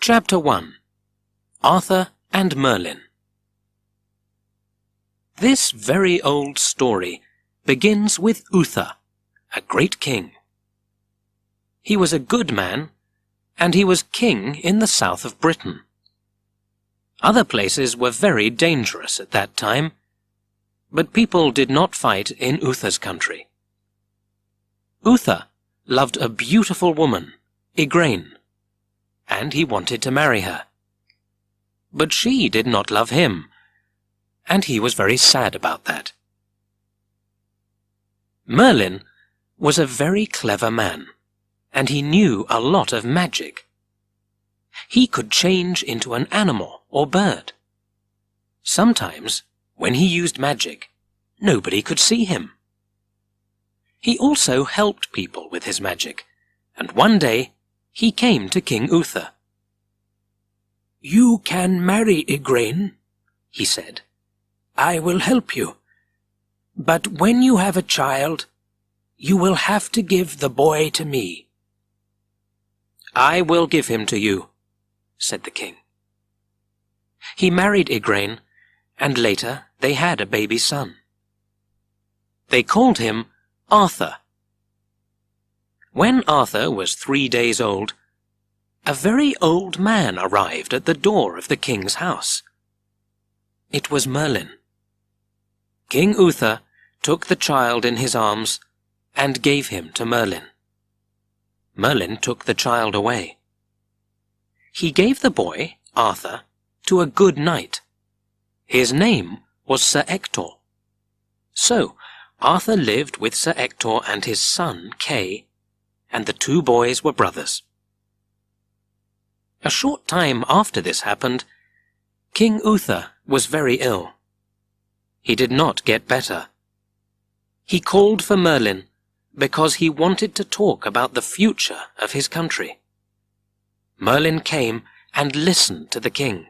Chapter 1. Arthur and Merlin. This very old story begins with Uther, a great king. He was a good man, and he was king in the south of Britain. Other places were very dangerous at that time, but people did not fight in Uther's country. Uther loved a beautiful woman, Igraine, and he wanted to marry her. But she did not love him, and he was very sad about that. Merlin was a very clever man, and he knew a lot of magic. He could change into an animal or bird. Sometimes, when he used magic, nobody could see him. He also helped people with his magic, and one day he came to King Uther. "You can marry Igraine," he said. "I will help you. But when you have a child, you will have to give the boy to me." "I will give him to you," said the king. He married Igraine, and later they had a baby son. They called him Arthur. When Arthur was 3 days old, a very old man arrived at the door of the king's house. It was Merlin. King Uther took the child in his arms and gave him to Merlin. Merlin took the child away. He gave the boy, Arthur, to a good knight. His name was Sir Ector. So Arthur lived with Sir Ector and his son, Kay, and the two boys were brothers. A short time after this happened, King Uther was very ill. He did not get better. He called for Merlin because he wanted to talk about the future of his country. Merlin came and listened to the king.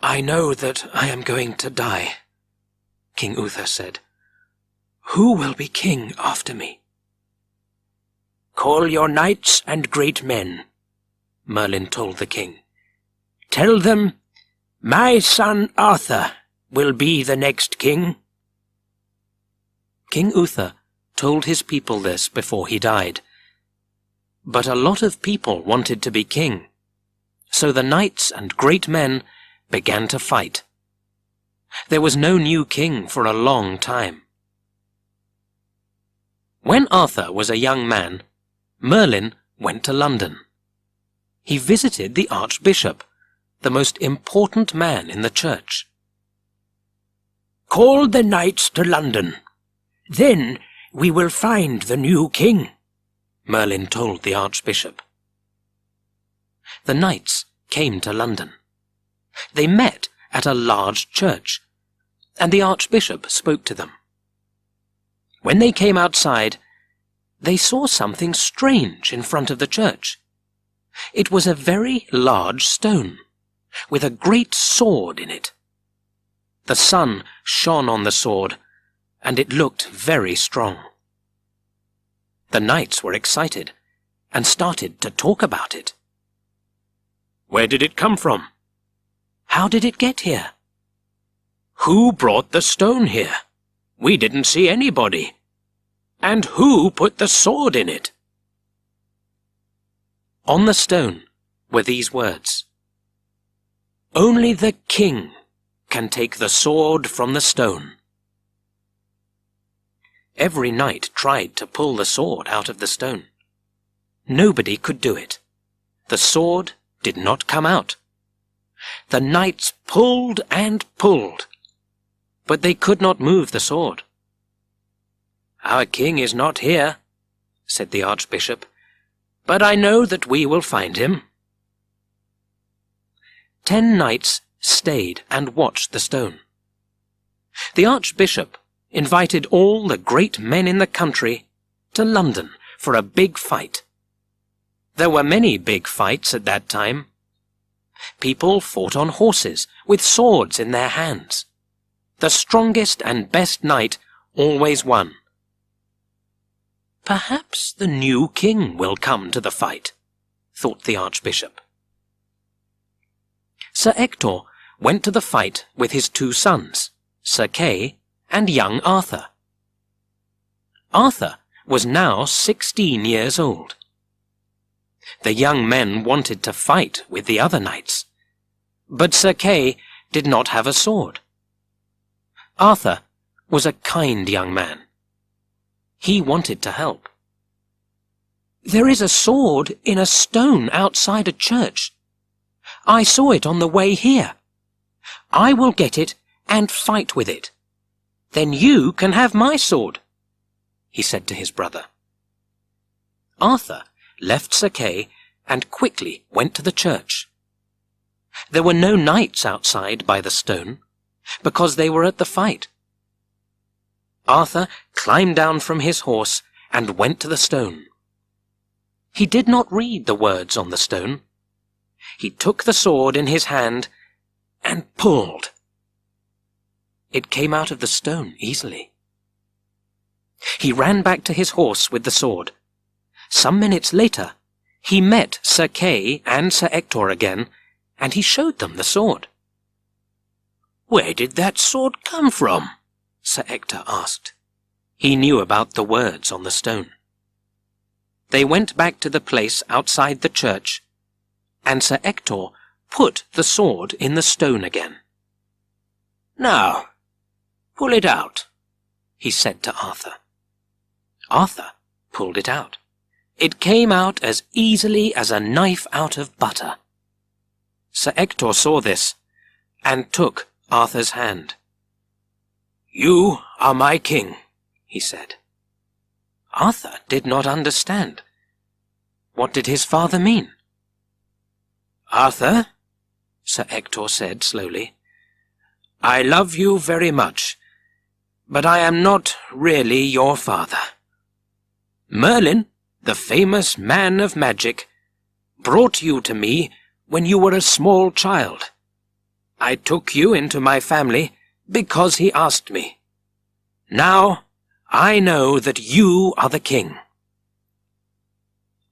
"I know that I am going to die," King Uther said. "Who will be king after me?" "Call your knights and great men," Merlin told the king. "Tell them, my son Arthur will be the next king." King Uther told his people this before he died. But a lot of people wanted to be king, so the knights and great men began to fight. There was no new king for a long time. When Arthur was a young man, Merlin went to London. He visited the Archbishop, the most important man in the church. "Call the knights to London. Then we will find the new king," Merlin told the Archbishop. The knights came to London. They met at a large church, and the Archbishop spoke to them. When they came outside, they saw something strange in front of the church. It was a very large stone, with a great sword in it. The sun shone on the sword, and it looked very strong. The knights were excited, and started to talk about it. "Where did it come from? How did it get here? Who brought the stone here? We didn't see anybody. And who put the sword in it?" On the stone were these words: "Only the king can take the sword from the stone." Every knight tried to pull the sword out of the stone. Nobody could do it. The sword did not come out. The knights pulled and pulled, but they could not move the sword. "Our king is not here," said the Archbishop, "but I know that we will find him." 10 knights stayed and watched the stone. The Archbishop invited all the great men in the country to London for a big fight. There were many big fights at that time. People fought on horses with swords in their hands. The strongest and best knight always won. "Perhaps the new king will come to the fight," thought the archbishop. Sir Ector went to the fight with his 2 sons, Sir Kay and young Arthur. Arthur was now 16 years old. The young men wanted to fight with the other knights, but Sir Kay did not have a sword. Arthur was a kind young man. He wanted to help. "There is a sword in a stone outside a church. I saw it on the way here. I will get it and fight with it. Then you can have my sword," he said to his brother. Arthur left Sir Kay and quickly went to the church. There were no knights outside by the stone, because they were at the fight. Arthur climbed down from his horse and went to the stone. He did not read the words on the stone. He took the sword in his hand and pulled. It came out of the stone easily. He ran back to his horse with the sword. Some minutes later, he met Sir Kay and Sir Ector again, and he showed them the sword. "Where did that sword come from?" Sir Ector asked. He knew about the words on the stone. They went back to the place outside the church, and Sir Ector put the sword in the stone again. "Now, pull it out," he said to Arthur. Arthur pulled it out. It came out as easily as a knife out of butter. Sir Ector saw this and took Arthur's hand. "You are my king," he said. Arthur did not understand. What did his father mean? "Arthur," Sir Ector said slowly, "I love you very much, but I am not really your father. Merlin, the famous man of magic, brought you to me when you were a small child. I took you into my family because he asked me. Now I know that you are the king."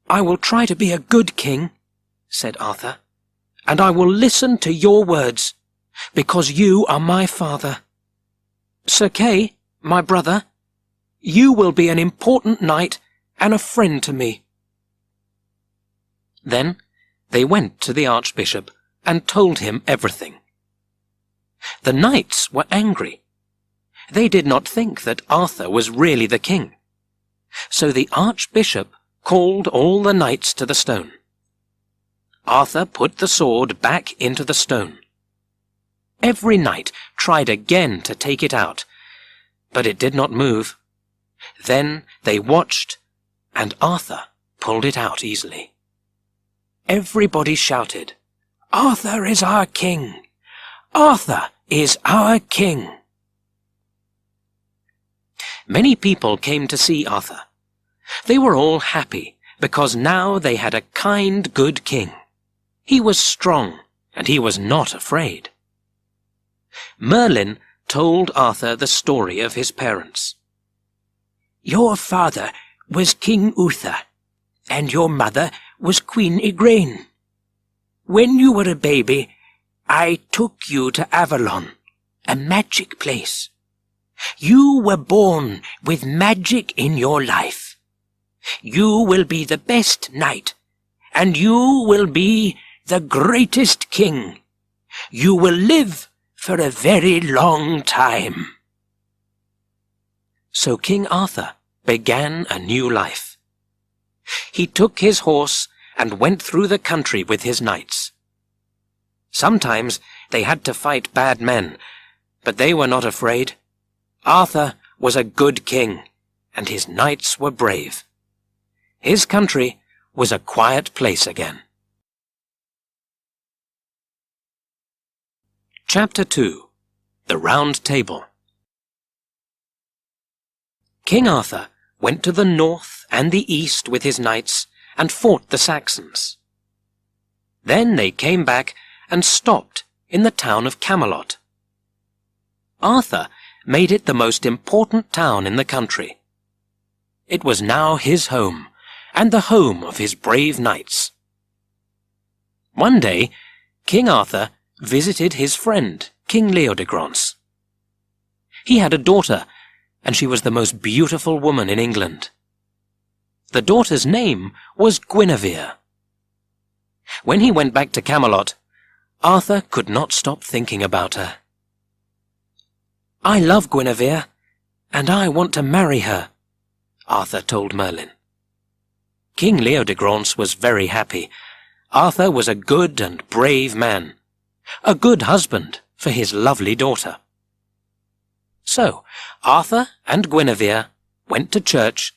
"I will try to be a good king," said Arthur, "and I will listen to your words, because you are my father. Sir Kay, my brother, you will be an important knight and a friend to me." Then they went to the archbishop and told him everything. The knights were angry. They did not think that Arthur was really the king. So the archbishop called all the knights to the stone. Arthur put the sword back into the stone. Every knight tried again to take it out, but it did not move. Then they watched, and Arthur pulled it out easily. Everybody shouted, "Arthur is our king! Arthur is our king!" Many people came to see Arthur. They were all happy because now they had a kind, good king. He was strong, and he was not afraid. Merlin told Arthur the story of his parents. "Your father was King Uther, and your mother was Queen Igraine. When you were a baby, I took you to Avalon, a magic place. You were born with magic in your life. You will be the best knight, and you will be the greatest king. You will live for a very long time." So King Arthur began a new life. He took his horse and went through the country with his knights. Sometimes they had to fight bad men, but they were not afraid. Arthur was a good king, and his knights were brave. His country was a quiet place again. Chapter 2. The Round Table. King Arthur went to the north and the east with his knights and fought the Saxons. Then they came back and stopped in the town of Camelot. Arthur made it the most important town in the country. It was now his home, and the home of his brave knights. One day, King Arthur visited his friend, King Leodegrance. He had a daughter, and she was the most beautiful woman in England. The daughter's name was Guinevere. When he went back to Camelot, Arthur could not stop thinking about her. "I love Guinevere, and I want to marry her," Arthur told Merlin. King Leodegrance was very happy. Arthur was a good and brave man, a good husband for his lovely daughter. So Arthur and Guinevere went to church,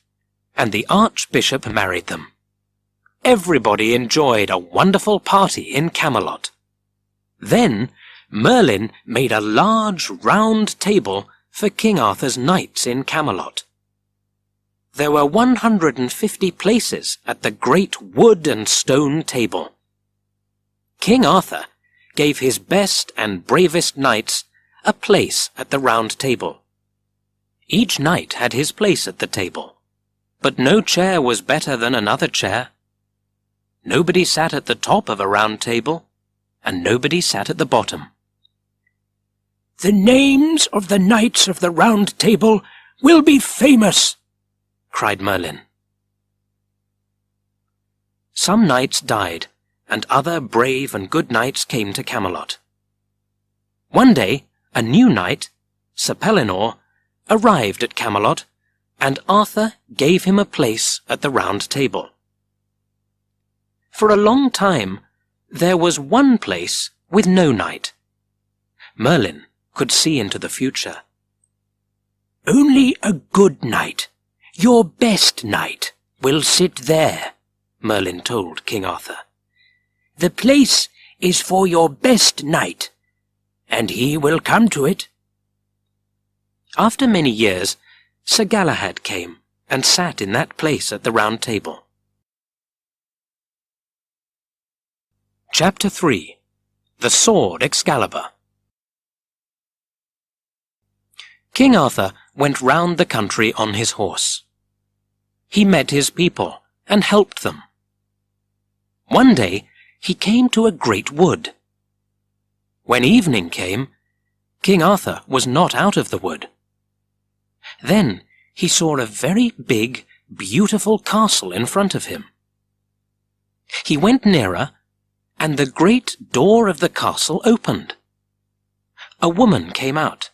and the Archbishop married them. Everybody enjoyed a wonderful party in Camelot. Then Merlin made a large round table for King Arthur's knights in Camelot. There were 150 places at the great wood and stone table. King Arthur gave his best and bravest knights a place at the round table. Each knight had his place at the table, but no chair was better than another chair. Nobody sat at the top of a round table, and nobody sat at the bottom. "The names of the knights of the round table will be famous," cried Merlin. Some knights died, and other brave and good knights came to Camelot. One day, a new knight, Sir Pellinore, arrived at Camelot, and Arthur gave him a place at the round table. For a long time, there was one place with no knight. Merlin could see into the future. "Only a good knight, your best knight, will sit there," Merlin told King Arthur. "The place is for your best knight, and he will come to it." After many years, Sir Galahad came and sat in that place at the round table. Chapter 3. The Sword Excalibur. King Arthur went round the country on his horse. He met his people and helped them. One day he came to a great wood. When evening came, King Arthur was not out of the wood. Then he saw a very big, beautiful castle in front of him. He went nearer, and the great door of the castle opened. A woman came out.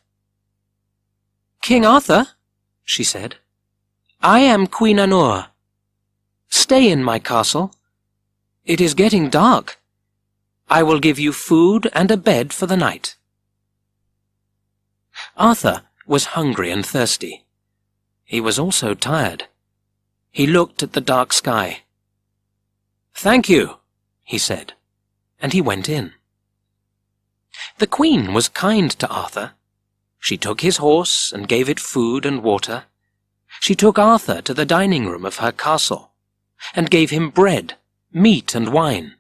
"King Arthur," she said, "I am Queen Anor. Stay in my castle. It is getting dark. I will give you food and a bed for the night." Arthur was hungry and thirsty. He was also tired. He looked at the dark sky. "Thank you," he said, and he went in. The queen was kind to Arthur. She took his horse and gave it food and water. She took Arthur to the dining room of her castle, and gave him bread, meat and wine.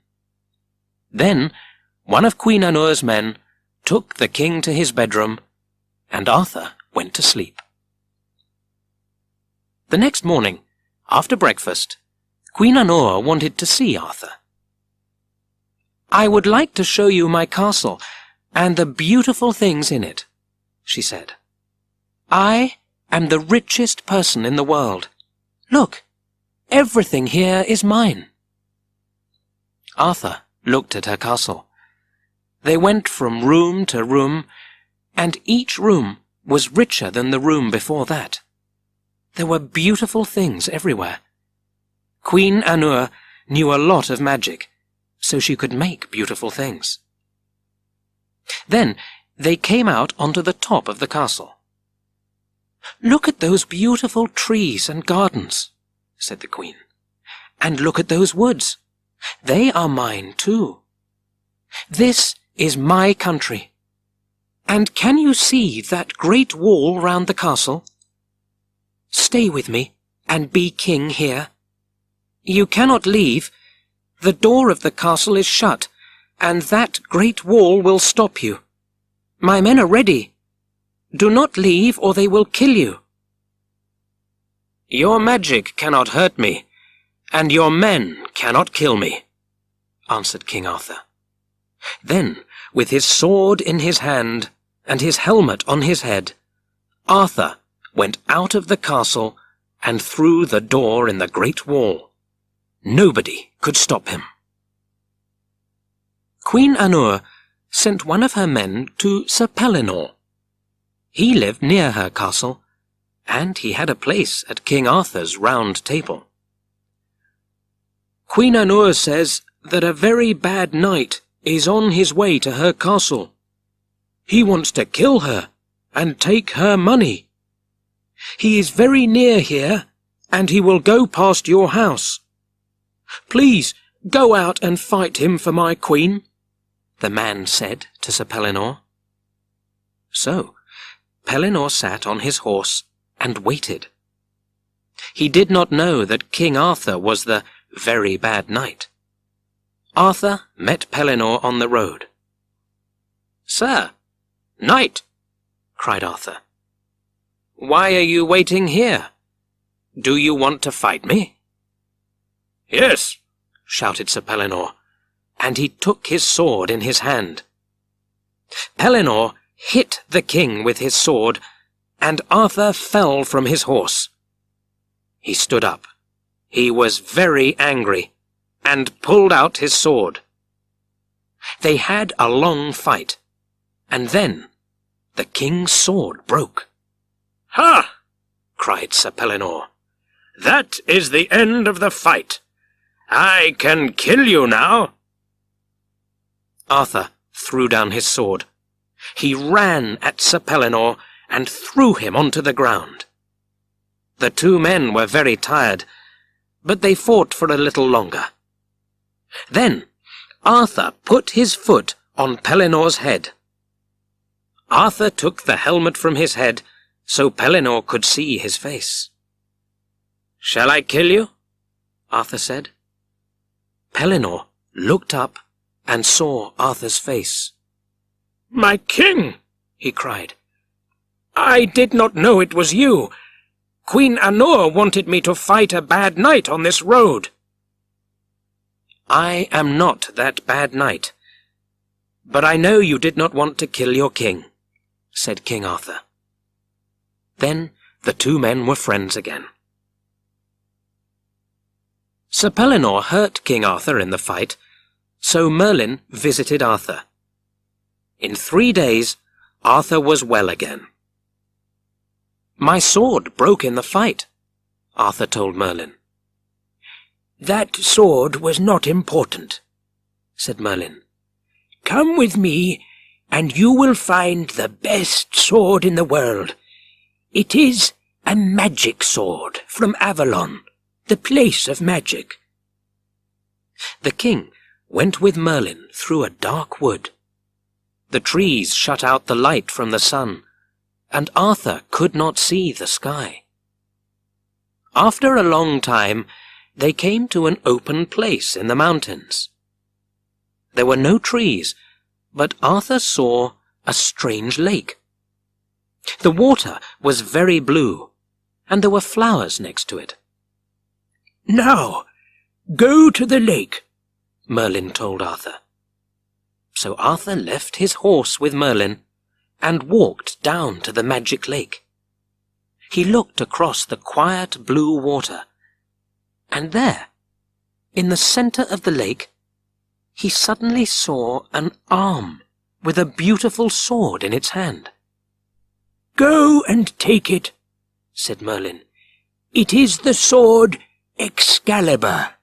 Then one of Queen Anor's men took the king to his bedroom, and Arthur went to sleep. The next morning, after breakfast, Queen Anor wanted to see Arthur. "I would like to show you my castle and the beautiful things in it," she said. "I am the richest person in the world. Look, everything here is mine." Arthur looked at her castle. They went from room to room, and each room was richer than the room before that. There were beautiful things everywhere. Queen Anor knew a lot of magic, so she could make beautiful things. Then they came out onto the top of the castle. "Look at those beautiful trees and gardens," said the queen. "And look at those woods. They are mine too. This is my country. And can you see that great wall round the castle? Stay with me and be king here. You cannot leave. The door of the castle is shut, and that great wall will stop you. My men are ready. Do not leave, or they will kill you." "Your magic cannot hurt me, and your men cannot kill me," answered King Arthur. Then, with his sword in his hand and his helmet on his head, Arthur went out of the castle and through the door in the great wall. Nobody could stop him. Queen Anur sent one of her men to Sir Pellinore. He lived near her castle, and he had a place at King Arthur's round table. Queen Anur says that a very bad knight is on his way to her castle. He wants to kill her and take her money. He is very near here, and he will go past your house. Please go out and fight him for my queen, the man said to Sir Pellinore. So Pellinore sat on his horse and waited. He did not know that King Arthur was the very bad knight. Arthur met Pellinore on the road. "Sir, knight," cried Arthur, "why are you waiting here? Do you want to fight me?" "Yes," shouted Sir Pellinore, and he took his sword in his hand. Pellinore hit the king with his sword, and Arthur fell from his horse. He stood up. He was very angry, and pulled out his sword. They had a long fight, and then the king's sword broke. "Ha!" cried Sir Pellinore. "That is the end of the fight. I can kill you now." Arthur threw down his sword. He ran at Sir Pellinore and threw him onto the ground. The two men were very tired, but they fought for a little longer. Then Arthur put his foot on Pellinore's head. Arthur took the helmet from his head so Pellinore could see his face. "Shall I kill you?" Arthur said. Pellinore looked up and saw Arthur's face. "My king!" he cried. "I did not know it was you. Queen Anur wanted me to fight a bad knight on this road." "I am not that bad knight, but I know you did not want to kill your king," said King Arthur. Then the two men were friends again. Sir Pellinore hurt King Arthur in the fight, so Merlin visited Arthur. In 3 days, Arthur was well again. "My sword broke in the fight," Arthur told Merlin. "That sword was not important," said Merlin. "Come with me, and you will find the best sword in the world. It is a magic sword from Avalon, the place of magic." The king went with Merlin through a dark wood. The trees shut out the light from the sun, and Arthur could not see the sky. After a long time, they came to an open place in the mountains. There were no trees, but Arthur saw a strange lake. The water was very blue, and there were flowers next to it. "Now, go to the lake," Merlin told Arthur. So Arthur left his horse with Merlin and walked down to the magic lake. He looked across the quiet blue water, and there, in the center of the lake, he suddenly saw an arm with a beautiful sword in its hand. "Go and take it," said Merlin. "It is the sword Excalibur.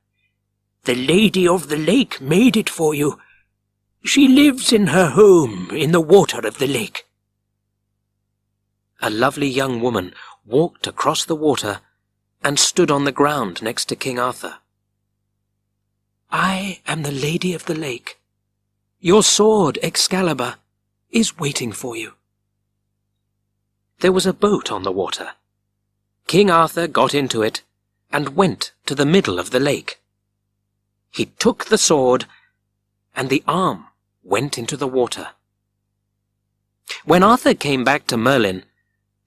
The Lady of the Lake made it for you. She lives in her home in the water of the lake." A lovely young woman walked across the water and stood on the ground next to King Arthur. "I am the Lady of the Lake. Your sword, Excalibur, is waiting for you." There was a boat on the water. King Arthur got into it and went to the middle of the lake. He took the sword, and the arm went into the water. When Arthur came back to Merlin,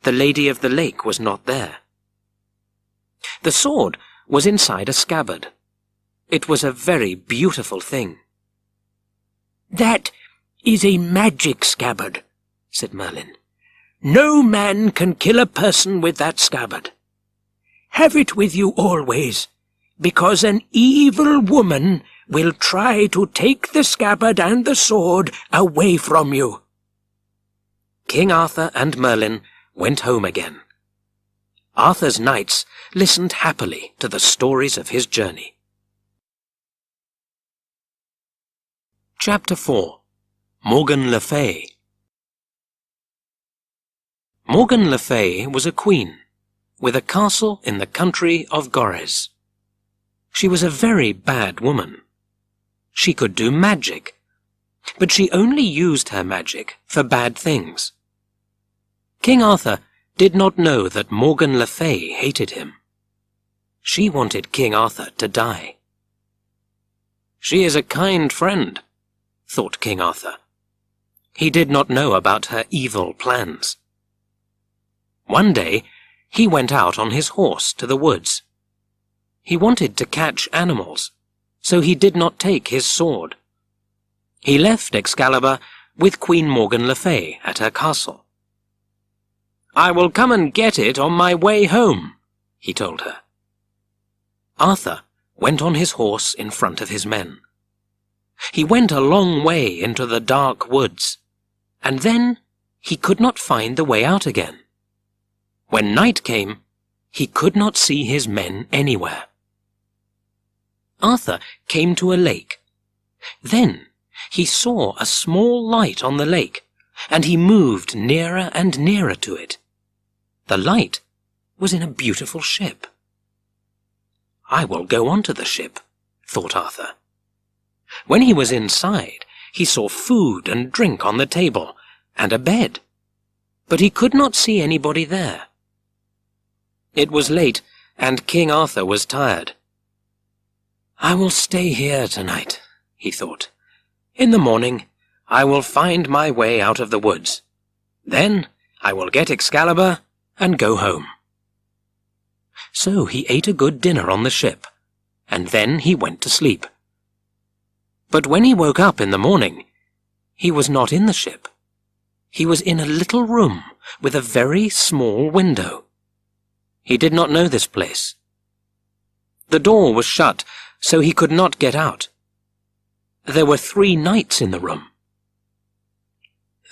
the Lady of the Lake was not there. The sword was inside a scabbard. It was a very beautiful thing. "That is a magic scabbard," said Merlin. "No man can kill a person with that scabbard. Have it with you always, because an evil woman will try to take the scabbard and the sword away from you." King Arthur and Merlin went home again. Arthur's knights listened happily to the stories of his journey. Chapter 4. Morgan le Fay. Morgan le Fay was a queen, with a castle in the country of Gorres. She was a very bad woman. She could do magic, but she only used her magic for bad things. King Arthur did not know that Morgan le Fay hated him. She wanted King Arthur to die. "She is a kind friend," thought King Arthur. He did not know about her evil plans. One day he went out on his horse to the woods. He wanted to catch animals, so he did not take his sword. He left Excalibur with Queen Morgan le Fay at her castle. "I will come and get it on my way home," he told her. Arthur went on his horse in front of his men. He went a long way into the dark woods, and then he could not find the way out again. When night came, he could not see his men anywhere. Arthur came to a lake. Then he saw a small light on the lake, and he moved nearer and nearer to it. The light was in a beautiful ship. "I will go on to the ship," thought Arthur. When he was inside, he saw food and drink on the table, and a bed, but he could not see anybody there. It was late, and King Arthur was tired. "I will stay here tonight," he thought. "In the morning, I will find my way out of the woods. Then I will get Excalibur and go home." So he ate a good dinner on the ship, and then he went to sleep. But when he woke up in the morning, he was not in the ship. He was in a little room with a very small window. He did not know this place. The door was shut, so he could not get out. There were 3 knights in the room.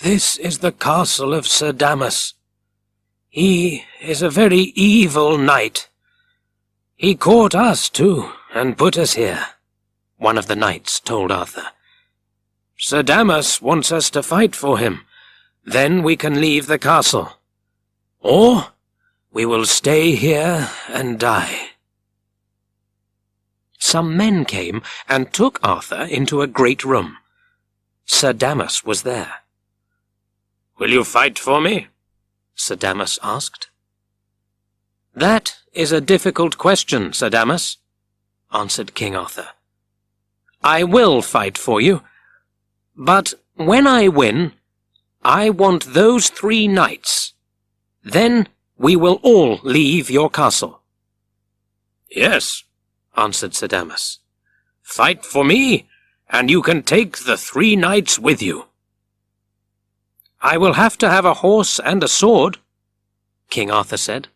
"This is the castle of Sir Damas. He is a very evil knight. He caught us too, and put us here," one of the knights told Arthur. "Sir Damas wants us to fight for him. Then we can leave the castle. Or we will stay here and die." Some men came and took Arthur into a great room. Sir Damas was there. "Will you fight for me?" Sir Damas asked. "That is a difficult question, Sir Damas," answered King Arthur. "I will fight for you, but when I win, I want those 3 knights. Then we will all leave your castle." "Yes," answered Sir Damas. "Fight for me, and you can take the 3 knights with you." "I will have to have a horse and a sword," King Arthur said.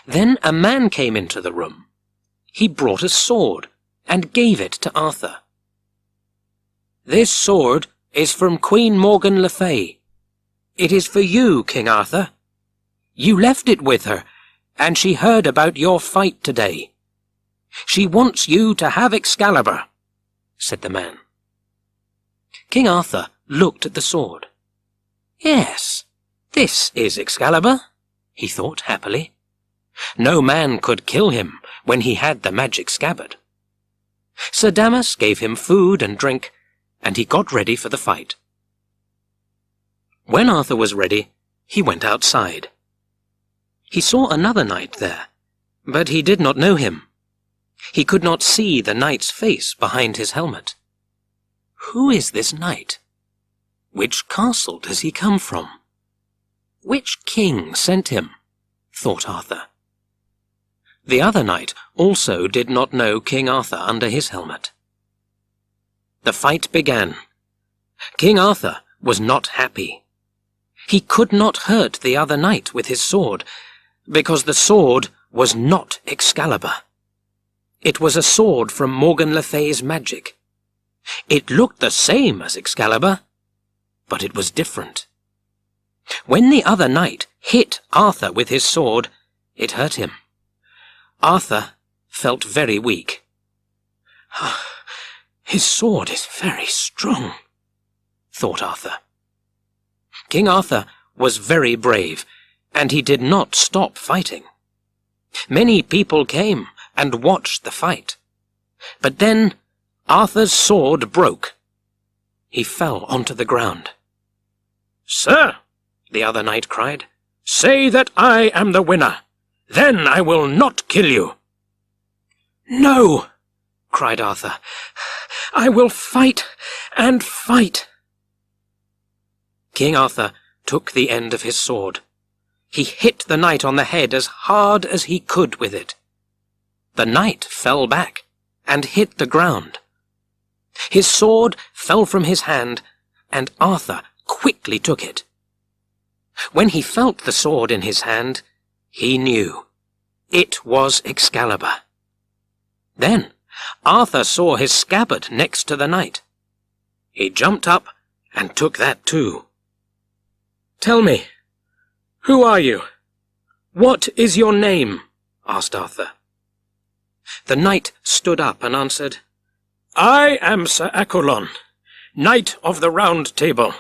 Then a man came into the room. He brought a sword and gave it to Arthur. "This sword is from Queen Morgan le Fay. It is for you, King Arthur. You left it with her, and she heard about your fight today. She wants you to have Excalibur," said the man. King Arthur looked at the sword. "Yes, this is Excalibur," he thought happily. No man could kill him when he had the magic scabbard. Sir Damas gave him food and drink, and he got ready for the fight. When Arthur was ready, he went outside. He saw another knight there, but he did not know him. He could not see the knight's face behind his helmet. Who is this knight? Which castle does he come from? Which king sent him? Thought Arthur. The other knight also did not know King Arthur under his helmet. The fight began. King Arthur was not happy. He could not hurt the other knight with his sword, because the sword was not Excalibur. It was a sword from Morgan Le Fay's magic. It looked the same as Excalibur, but it was different. When the other knight hit Arthur with his sword, it hurt him. Arthur felt very weak. "His sword is very strong," thought Arthur. King Arthur was very brave, and he did not stop fighting. Many people came and watched the fight. But then Arthur's sword broke. He fell onto the ground. "Sir," the other knight cried, "say that I am the winner. Then I will not kill you." "No," cried Arthur. "I will fight and fight." King Arthur took the end of his sword. He hit the knight on the head as hard as he could with it. The knight fell back and hit the ground. His sword fell from his hand, and Arthur quickly took it. When he felt the sword in his hand, he knew. It was Excalibur. Then Arthur saw his scabbard next to the knight. He jumped up and took that too. "Tell me, who are you? What is your name?" asked Arthur. The knight stood up and answered, "I am Sir Accolon, Knight of the Round Table.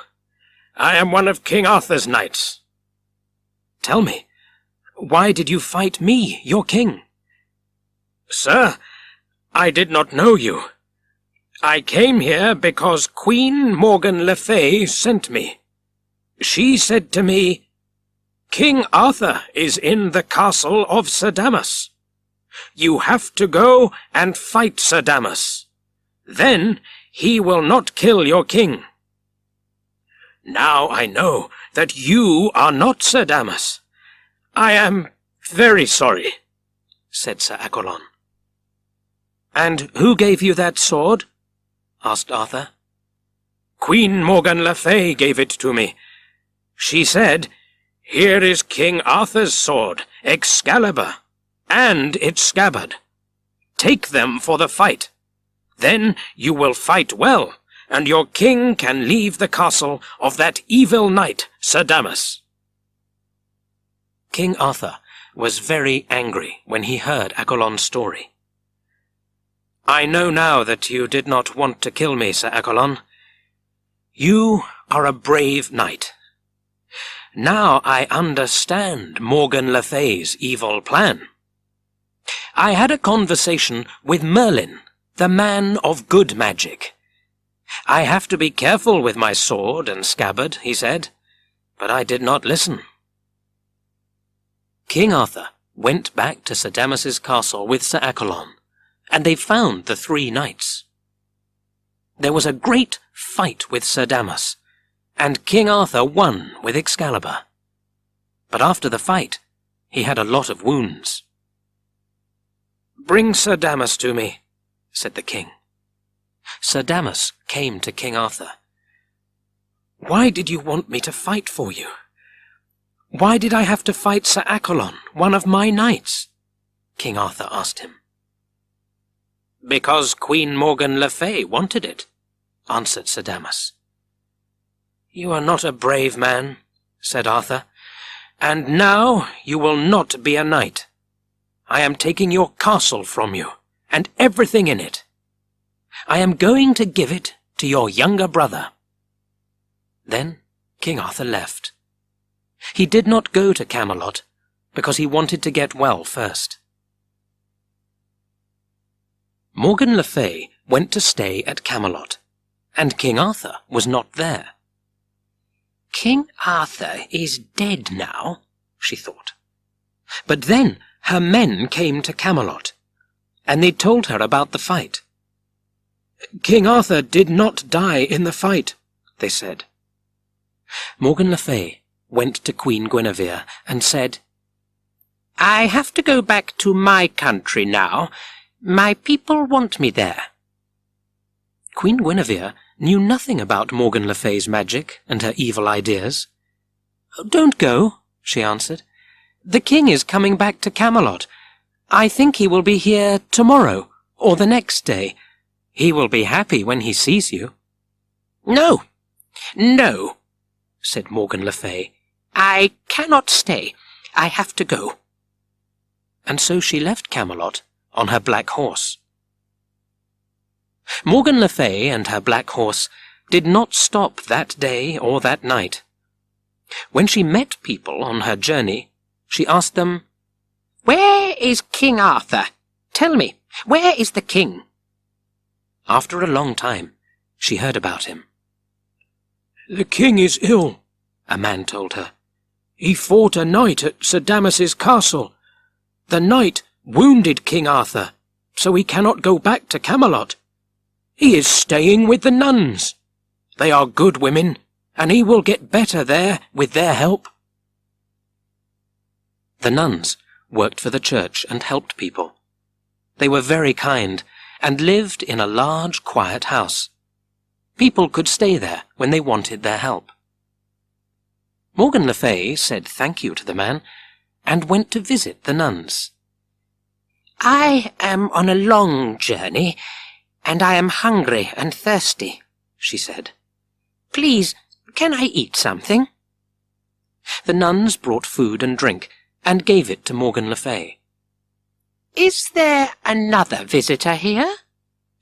I am one of King Arthur's knights." "Tell me, why did you fight me, your king?" "Sir, I did not know you. I came here because Queen Morgan Le Fay sent me. She said to me, 'King Arthur is in the castle of Sir Damas. You have to go and fight Sir Damas. Then he will not kill your king.' Now I know that you are not Sir Damas. I am very sorry," said Sir Accolon. "And who gave you that sword?" asked Arthur. "Queen Morgan Le Fay gave it to me. She said, 'Here is King Arthur's sword, Excalibur, and its scabbard. Take them for the fight. Then you will fight well, and your king can leave the castle of that evil knight, Sir Damas.'" King Arthur was very angry when he heard Accolon's story. "I know now that you did not want to kill me, Sir Accolon. You are a brave knight. Now I understand Morgan Le Fay's evil plan. I had a conversation with Merlin, the man of good magic. I have to be careful with my sword and scabbard, he said, but I did not listen." King Arthur went back to Sir Damas's castle with Sir Accolon, and they found the 3 knights. There was a great fight with Sir Damas, and King Arthur won with Excalibur. But after the fight, he had a lot of wounds. "Bring Sir Damas to me," said the king. Sir Damas came to King Arthur. "Why did you want me to fight for you? Why did I have to fight Sir Accolon, one of my knights?" King Arthur asked him. "Because Queen Morgan Le Fay wanted it," answered Sir Damas. "You are not a brave man," said Arthur, "and now you will not be a knight. I am taking your castle from you, and everything in it. I am going to give it to your younger brother." Then King Arthur left. He did not go to Camelot, because he wanted to get well first. Morgan Le Fay went to stay at Camelot, and King Arthur was not there. "King Arthur is dead now," she thought. But then her men came to Camelot, and they told her about the fight. "King Arthur did not die in the fight," they said. Morgan Le Fay went to Queen Guinevere and said, "I have to go back to my country now. My people want me there." Queen Guinevere knew nothing about Morgan Le Fay's magic and her evil ideas. "Don't go," she answered. "The king is coming back to Camelot. I think he will be here tomorrow, or the next day. He will be happy when he sees you." "No, no," said Morgan Le Fay. "I cannot stay. I have to go." And so she left Camelot on her black horse. Morgan Le Fay and her black horse did not stop that day or that night. When she met people on her journey, she asked them, "Where is King Arthur? Tell me, where is the king?" After a long time, she heard about him. "The king is ill," a man told her. "He fought a knight at Sir Damas's castle. The knight wounded King Arthur, so he cannot go back to Camelot. He is staying with the nuns. They are good women, and he will get better there with their help." The nuns worked for the church and helped people. They were very kind and lived in a large, quiet house. People could stay there when they wanted their help. Morgan Le Fay said thank you to the man and went to visit the nuns. "I am on a long journey, and I am hungry and thirsty," she said. "Please, can I eat something?" The nuns brought food and drink and gave it to Morgan Le Fay. "Is there another visitor here?"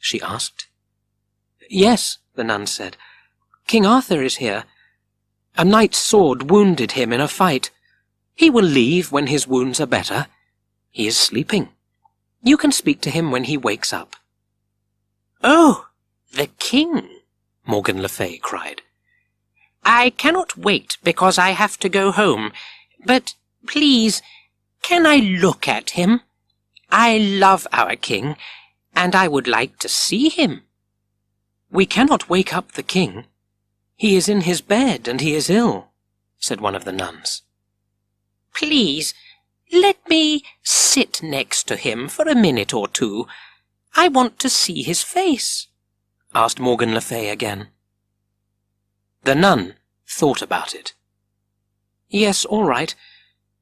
she asked. "Yes," the nun said. "King Arthur is here. A knight's sword wounded him in a fight. He will leave when his wounds are better. He is sleeping. You can speak to him when he wakes up." "Oh, the king!" Morgan Le Fay cried. "I cannot wait because I have to go home, but please, can I look at him? I love our king, and I would like to see him." "We cannot wake up the king. He is in his bed and he is ill," said one of the nuns. "Please, let me sit next to him for a minute or two. I want to see his face," asked Morgan Le Fay again. The nun thought about it. "Yes, all right.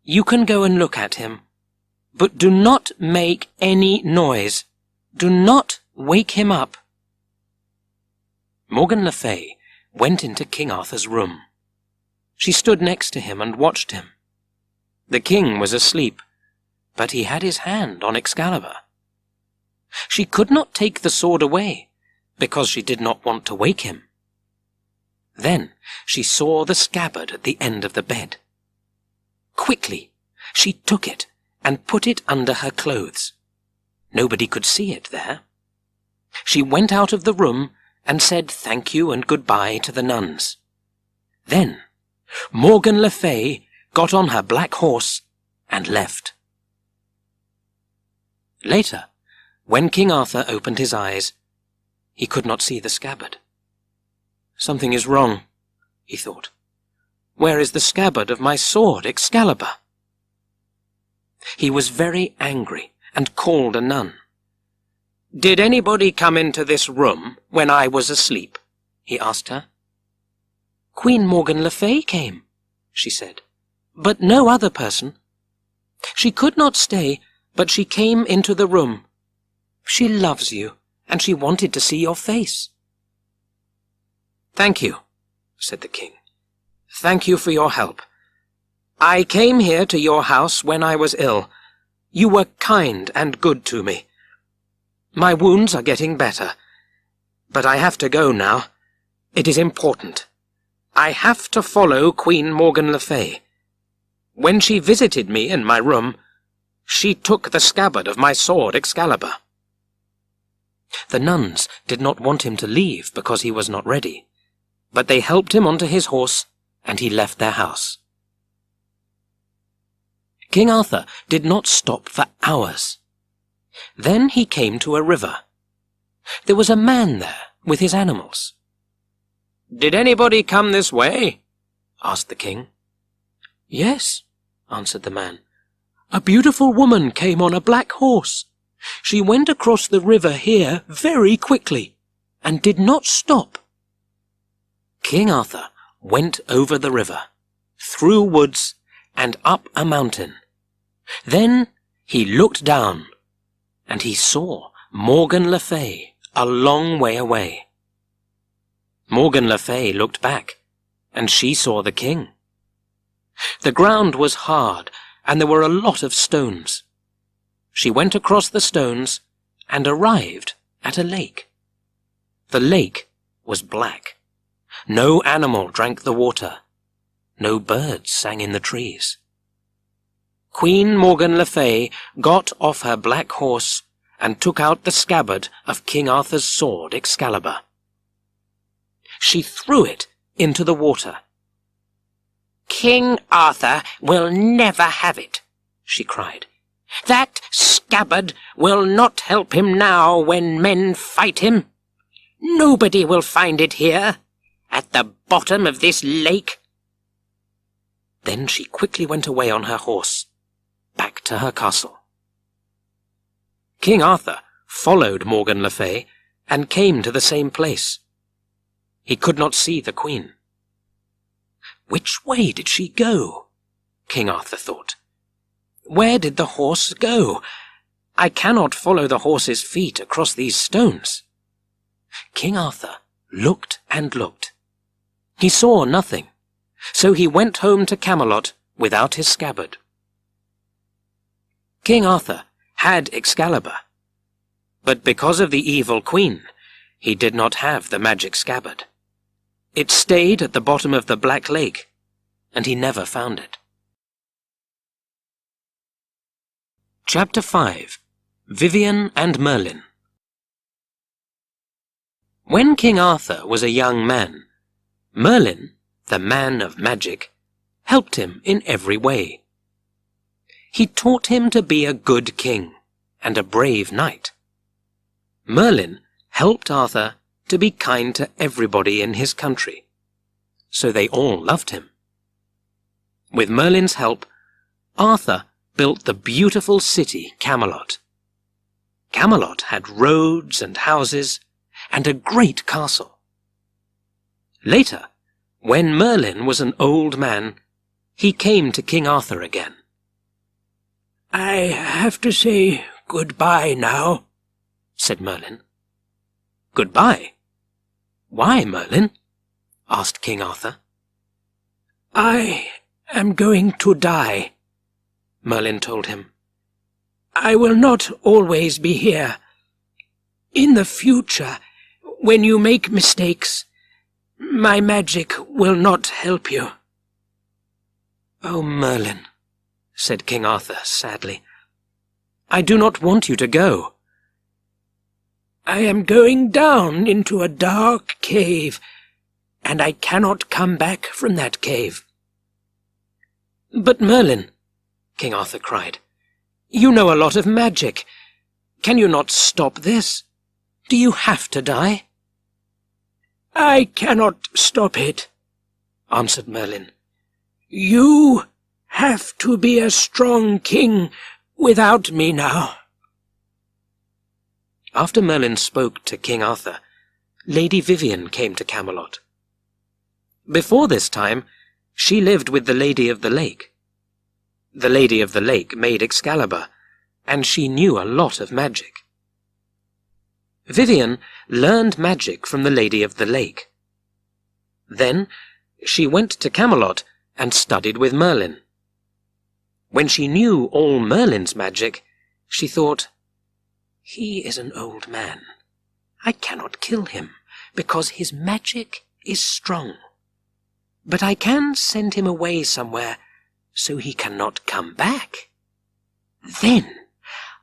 You can go and look at him. But do not make any noise. Do not wake him up." Morgan Le Fay went into King Arthur's room. She stood next to him and watched him. The king was asleep, but he had his hand on Excalibur. She could not take the sword away, because she did not want to wake him. Then she saw the scabbard at the end of the bed. Quickly, she took it and put it under her clothes. Nobody could see it there. She went out of the room and said thank you and goodbye to the nuns. Then Morgan Le Fay got on her black horse and left. Later, when King Arthur opened his eyes, he could not see the scabbard. "Something is wrong," he thought. "Where is the scabbard of my sword, Excalibur?" He was very angry and called a nun. "Did anybody come into this room when I was asleep?" he asked her. "Queen Morgan Le Fay came," she said, "but no other person. She could not stay, but she came into the room. She loves you, and she wanted to see your face." "Thank you," said the king. "Thank you for your help. I came here to your house when I was ill. You were kind and good to me. My wounds are getting better, but I have to go now. It is important. I have to follow Queen Morgan Le Fay. When she visited me in my room, she took the scabbard of my sword Excalibur." The nuns did not want him to leave because he was not ready, but they helped him onto his horse, and he left their house. King Arthur did not stop for hours. Then he came to a river. There was a man there with his animals. "Did anybody come this way?" asked the king. "Yes," answered the man. "A beautiful woman came on a black horse. She went across the river here very quickly, and did not stop. King Arthur went over the river, through woods, and up a mountain. Then he looked down, and he saw Morgan le Fay a long way away. Morgan le Fay looked back, and she saw the king. The ground was hard, and there were a lot of stones. She went across the stones and arrived at a lake. The lake was black. No animal drank the water. No birds sang in the trees. Queen Morgan le Fay got off her black horse and took out the scabbard of King Arthur's sword Excalibur. She threw it into the water. "King Arthur will never have it," she cried. "That scabbard will not help him now when men fight him. Nobody will find it here, at the bottom of this lake." Then she quickly went away on her horse, back to her castle. King Arthur followed Morgan le Fay and came to the same place. He could not see the queen. Which way did she go? King Arthur thought. Where did the horse go? I cannot follow the horse's feet across these stones. King Arthur looked and looked. He saw nothing, so he went home to Camelot without his scabbard. King Arthur had Excalibur, but because of the evil queen, he did not have the magic scabbard. It stayed at the bottom of the Black Lake, and he never found it. Chapter 5. Vivien and Merlin. When King Arthur was a young man, Merlin, the man of magic, helped him in every way. He taught him to be a good king and a brave knight. Merlin helped Arthur to be kind to everybody in his country, so they all loved him. With Merlin's help, Arthur built the beautiful city Camelot. Camelot had roads and houses and a great castle. Later, when Merlin was an old man, he came to King Arthur again. "I have to say goodbye now," said Merlin. "Goodbye? Why, Merlin?" asked King Arthur. "I am going to die," Merlin told him. "I will not always be here. In the future, when you make mistakes, my magic will not help you." "Oh, Merlin," said King Arthur sadly, "I do not want you to go." "I am going down into a dark cave, and I cannot come back from that cave." "But Merlin," King Arthur cried, "you know a lot of magic. Can you not stop this? Do you have to die?" "I cannot stop it," answered Merlin. "You have to be a strong king without me now." After Merlin spoke to King Arthur, Lady Vivien came to Camelot. Before this time, she lived with the Lady of the Lake. The Lady of the Lake made Excalibur, and she knew a lot of magic. Vivien learned magic from the Lady of the Lake. Then she went to Camelot and studied with Merlin. When she knew all Merlin's magic, she thought, "He is an old man. I cannot kill him, because his magic is strong. But I can send him away somewhere so he cannot come back. Then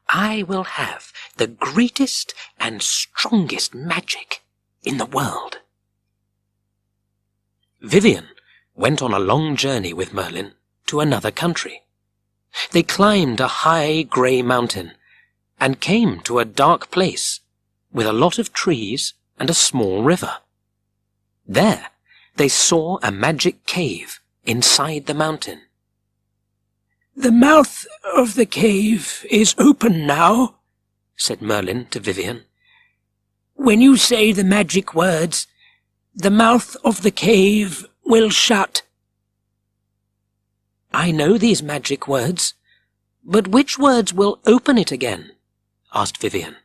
I will have the greatest and strongest magic in the world." Vivien went on a long journey with Merlin to another country. They climbed a high grey mountain and came to a dark place with a lot of trees and a small river. There they saw a magic cave inside the mountain. "The mouth of the cave is open now," said Merlin to Vivien. When you say the magic words, the mouth of the cave will shut." "I know these magic words, but which words will open it again?" asked Vivian.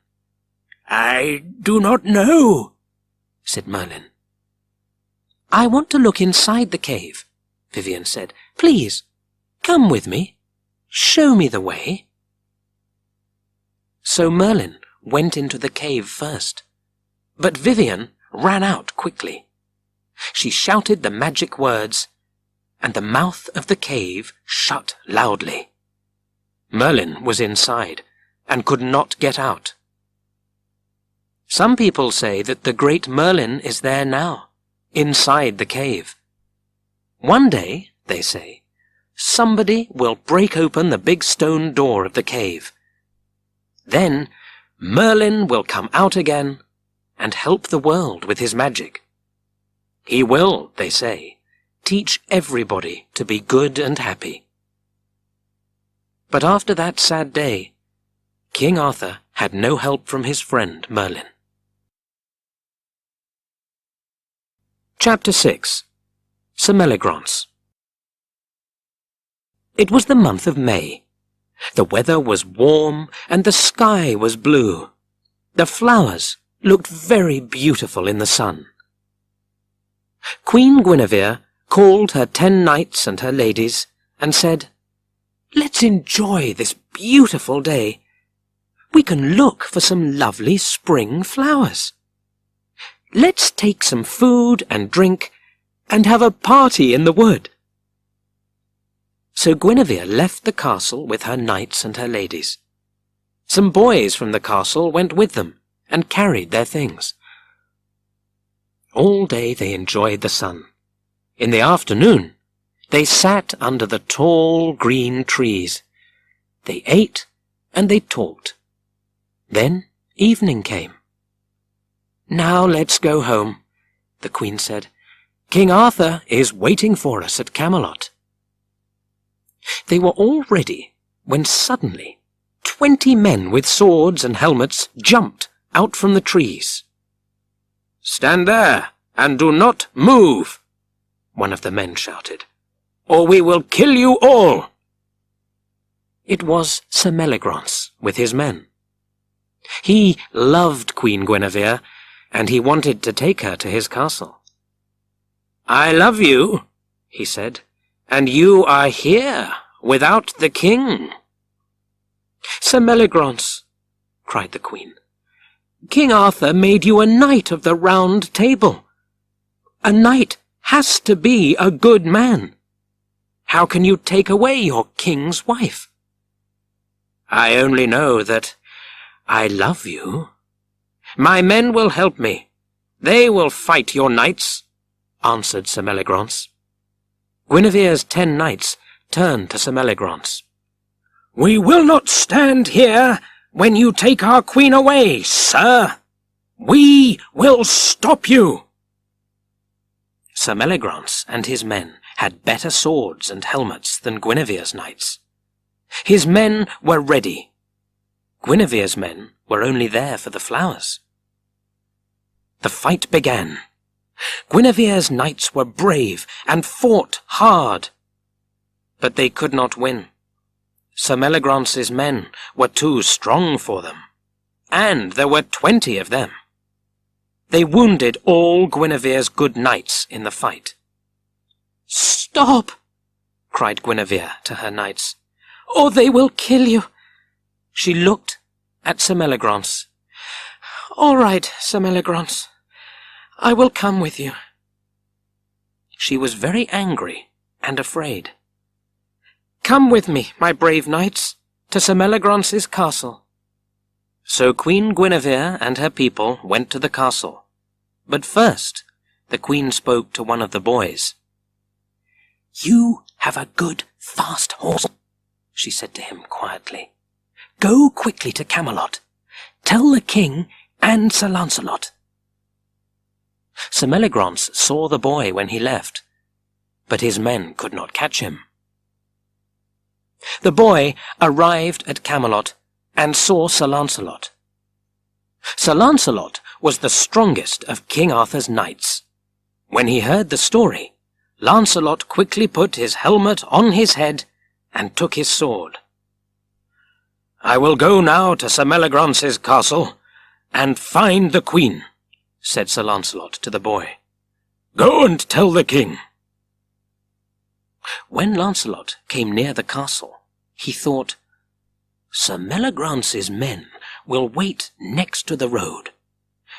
"I do not know," said Merlin. "I want to look inside the cave," Vivian said. "Please, come with me. Show me the way." So Merlin went into the cave first, but Vivian ran out quickly. She shouted the magic words, and the mouth of the cave shut loudly. Merlin was inside and could not get out. Some people say that the great Merlin is there now, inside the cave. One day, they say, somebody will break open the big stone door of the cave. Then Merlin will come out again and help the world with his magic. He will, they say, teach everybody to be good and happy. But after that sad day, King Arthur had no help from his friend Merlin. Chapter 6. Sir Meliagrance. It was the month of May. The weather was warm and the sky was blue. The flowers looked very beautiful in the sun. Queen Guinevere called her 10 knights and her ladies and said, "Let's enjoy this beautiful day. We can look for some lovely spring flowers. Let's take some food and drink and have a party in the wood." So Guinevere left the castle with her knights and her ladies. Some boys from the castle went with them and carried their things. All day they enjoyed the sun. In the afternoon, they sat under the tall green trees. They ate and they talked. Then evening came. "Now let's go home," the queen said. "King Arthur is waiting for us at Camelot." They were all ready when suddenly 20 men with swords and helmets jumped out from the trees. "Stand there and do not move," one of the men shouted, "or we will kill you all." It was Sir Meliagrance with his men. He loved Queen Guinevere, and he wanted to take her to his castle. "I love you," he said, "and you are here without the king." "Sir Meliagrance," cried the queen, "King Arthur made you a knight of the Round Table. A knight has to be a good man. How can you take away your king's wife?" "I only know that I love you. My men will help me. They will fight your knights," answered Sir Meliagrance. Guinevere's 10 knights turned to Sir Meliagrance. "We will not stand here when you take our queen away, sir. We will stop you." Sir Meliagrance and his men had better swords and helmets than Guinevere's knights. His men were ready. Guinevere's men were only there for the flowers. The fight began. Guinevere's knights were brave and fought hard, but they could not win. Sir Meliagrance's men were too strong for them, and there were 20 of them. They wounded all Guinevere's good knights in the fight. "Stop!" cried Guinevere to her knights, "or they will kill you." She looked at Sir Meliagrance. "All right, Sir Meliagrance, I will come with you." She was very angry and afraid. "Come with me, my brave knights, to Sir Meliagrance's castle." So Queen Guinevere and her people went to the castle. But first, the queen spoke to one of the boys. "You have a good, fast horse," she said to him quietly. "Go quickly to Camelot. Tell the king and Sir Lancelot." Sir Meliagrance saw the boy when he left, but his men could not catch him. The boy arrived at Camelot and saw Sir Lancelot. Sir Lancelot was the strongest of King Arthur's knights. When he heard the story, Lancelot quickly put his helmet on his head and took his sword. "I will go now to Sir Meliagrance's castle and find the queen," said Sir Lancelot to the boy. "Go and tell the king." When Lancelot came near the castle, he thought, "Sir Meliagrance's men will wait next to the road.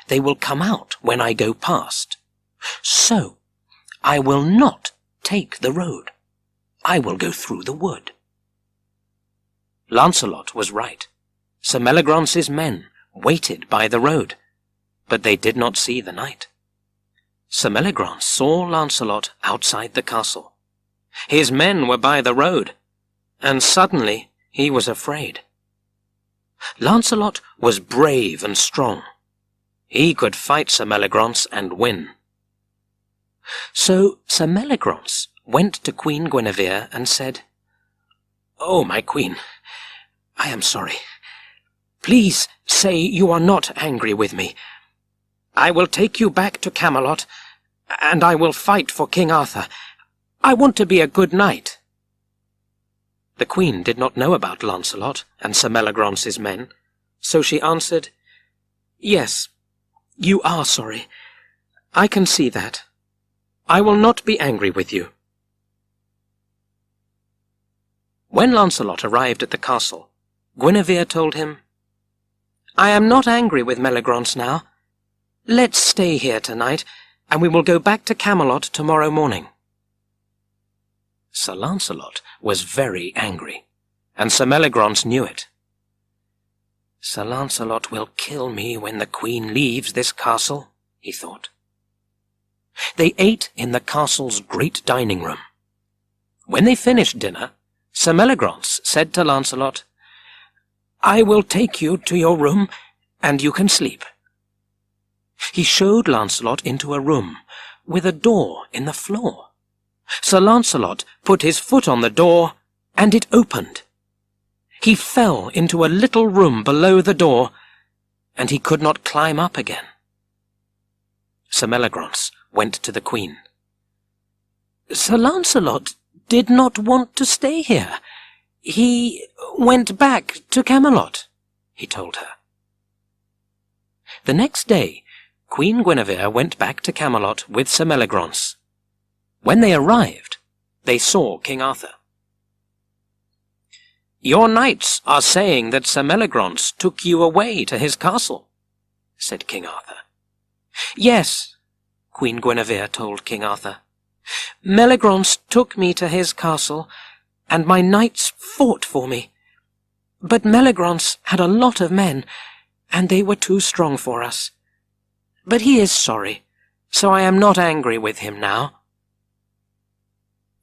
They will come out when I go past. So I will not take the road. I will go through the wood." Lancelot was right. Sir Meliagrance's men waited by the road, but they did not see the knight. Sir Meliagrance saw Lancelot outside the castle. His men were by the road, and suddenly he was afraid. Lancelot was brave and strong. He could fight Sir Meliagrance and win. So Sir Meliagrance went to Queen Guinevere and said, "Oh, my queen, I am sorry. Please say you are not angry with me. I will take you back to Camelot, and I will fight for King Arthur. I want to be a good knight." The queen did not know about Lancelot and Sir Meliagrance's men, so she answered, "Yes, you are sorry. I can see that. I will not be angry with you." When Lancelot arrived at the castle, Guinevere told him, "I am not angry with Meliagrance now. Let's stay here tonight, and we will go back to Camelot tomorrow morning." Sir Lancelot was very angry, and Sir Meliagrance knew it. "Sir Lancelot will kill me when the queen leaves this castle," he thought. They ate in the castle's great dining room. When they finished dinner, Sir Meliagrance said to Lancelot, "I will take you to your room, and you can sleep." He showed Lancelot into a room with a door in the floor. Sir Lancelot put his foot on the door, and it opened. He fell into a little room below the door, and he could not climb up again. Sir Meliagrance went to the queen. "Sir Lancelot did not want to stay here. He went back to Camelot," he told her. The next day, Queen Guinevere went back to Camelot with Sir Meliagrance. When they arrived, they saw King Arthur. "Your knights are saying that Sir Meliagrance took you away to his castle," said King Arthur. "Yes," Queen Guinevere told King Arthur. "Meliagrance took me to his castle, and my knights fought for me. But Meliagrance had a lot of men, and they were too strong for us. But he is sorry, so I am not angry with him now."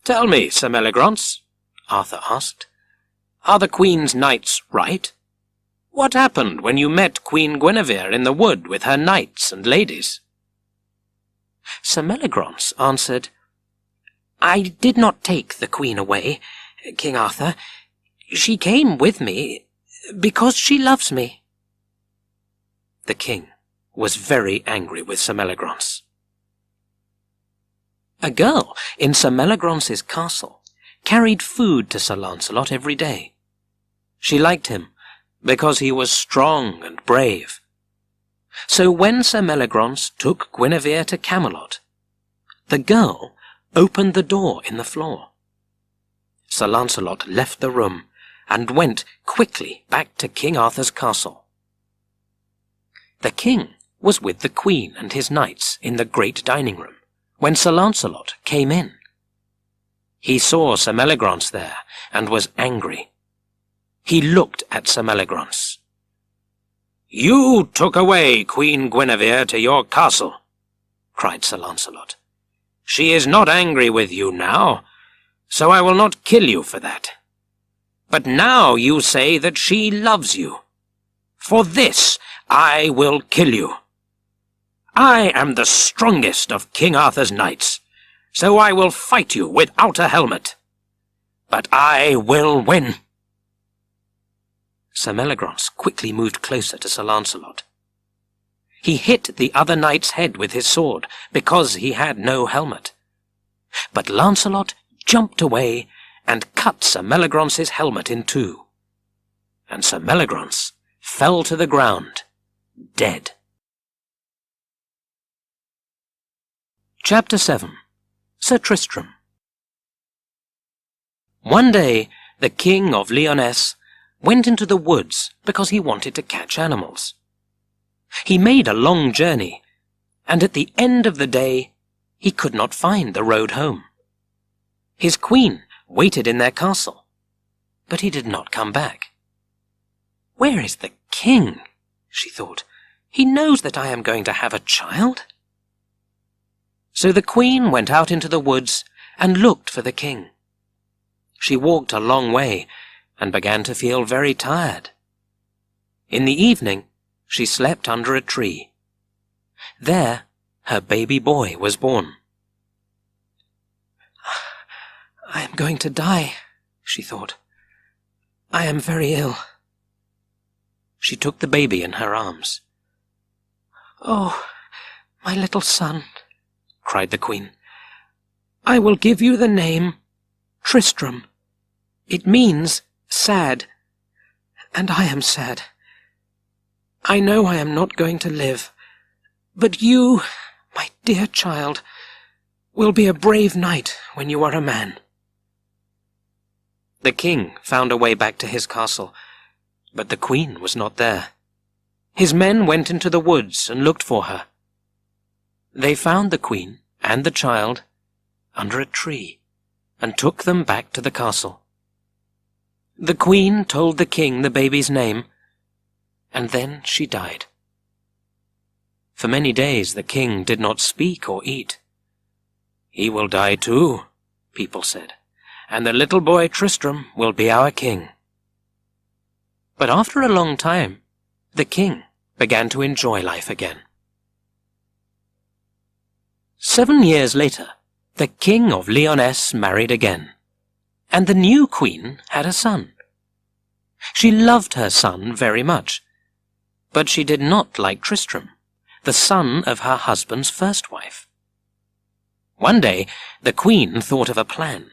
"Tell me, Sir Meliagrance," Arthur asked, "are the Queen's knights right? What happened when you met Queen Guinevere in the wood with her knights and ladies?" Sir Meliagrance answered, "I did not take the Queen away, King Arthur. She came with me because she loves me." The king was very angry with Sir Meliagrance. A girl in Sir Meliagrance's castle carried food to Sir Lancelot every day. She liked him because he was strong and brave. So when Sir Meliagrance took Guinevere to Camelot, the girl opened the door in the floor. Sir Lancelot left the room and went quickly back to King Arthur's castle. The king was with the queen and his knights in the great dining room when Sir Lancelot came in. He saw Sir Meliagrance there and was angry. He looked at Sir Meliagrance. "You took away Queen Guinevere to your castle," cried Sir Lancelot. "She is not angry with you now, so I will not kill you for that. But now you say that she loves you. For this I will kill you. I am the strongest of King Arthur's knights, so I will fight you without a helmet. But I will win." Sir Meliagrance quickly moved closer to Sir Lancelot. He hit the other knight's head with his sword, because he had no helmet. But Lancelot jumped away and cut Sir Meliagrance's helmet in two, and Sir Meliagrance fell to the ground, dead. Chapter 7. Sir Tristram. One day the King of Lyonesse went into the woods because he wanted to catch animals. He made a long journey, and at the end of the day he could not find the road home. His queen waited in their castle, but he did not come back. "Where is the king?" she thought. "He knows that I am going to have a child." So the queen went out into the woods and looked for the king. She walked a long way and began to feel very tired. In the evening, she slept under a tree. There, her baby boy was born. "I am going to die," she thought. "I am very ill." She took the baby in her arms. "Oh, my little son," cried the queen, "I will give you the name Tristram. It means sad, and I am sad. I know I am not going to live, but you, my dear child, will be a brave knight when you are a man." The king found a way back to his castle, but the queen was not there. His men went into the woods and looked for her. They found the queen and the child under a tree and took them back to the castle. The queen told the king the baby's name, and then she died. For many days the king did not speak or eat. "He will die too," people said, "and the little boy Tristram will be our king." But after a long time, the king began to enjoy life again. 7 years later, the King of Lyonesse married again, and the new queen had a son. She loved her son very much, but she did not like Tristram, the son of her husband's first wife. One day, the queen thought of a plan.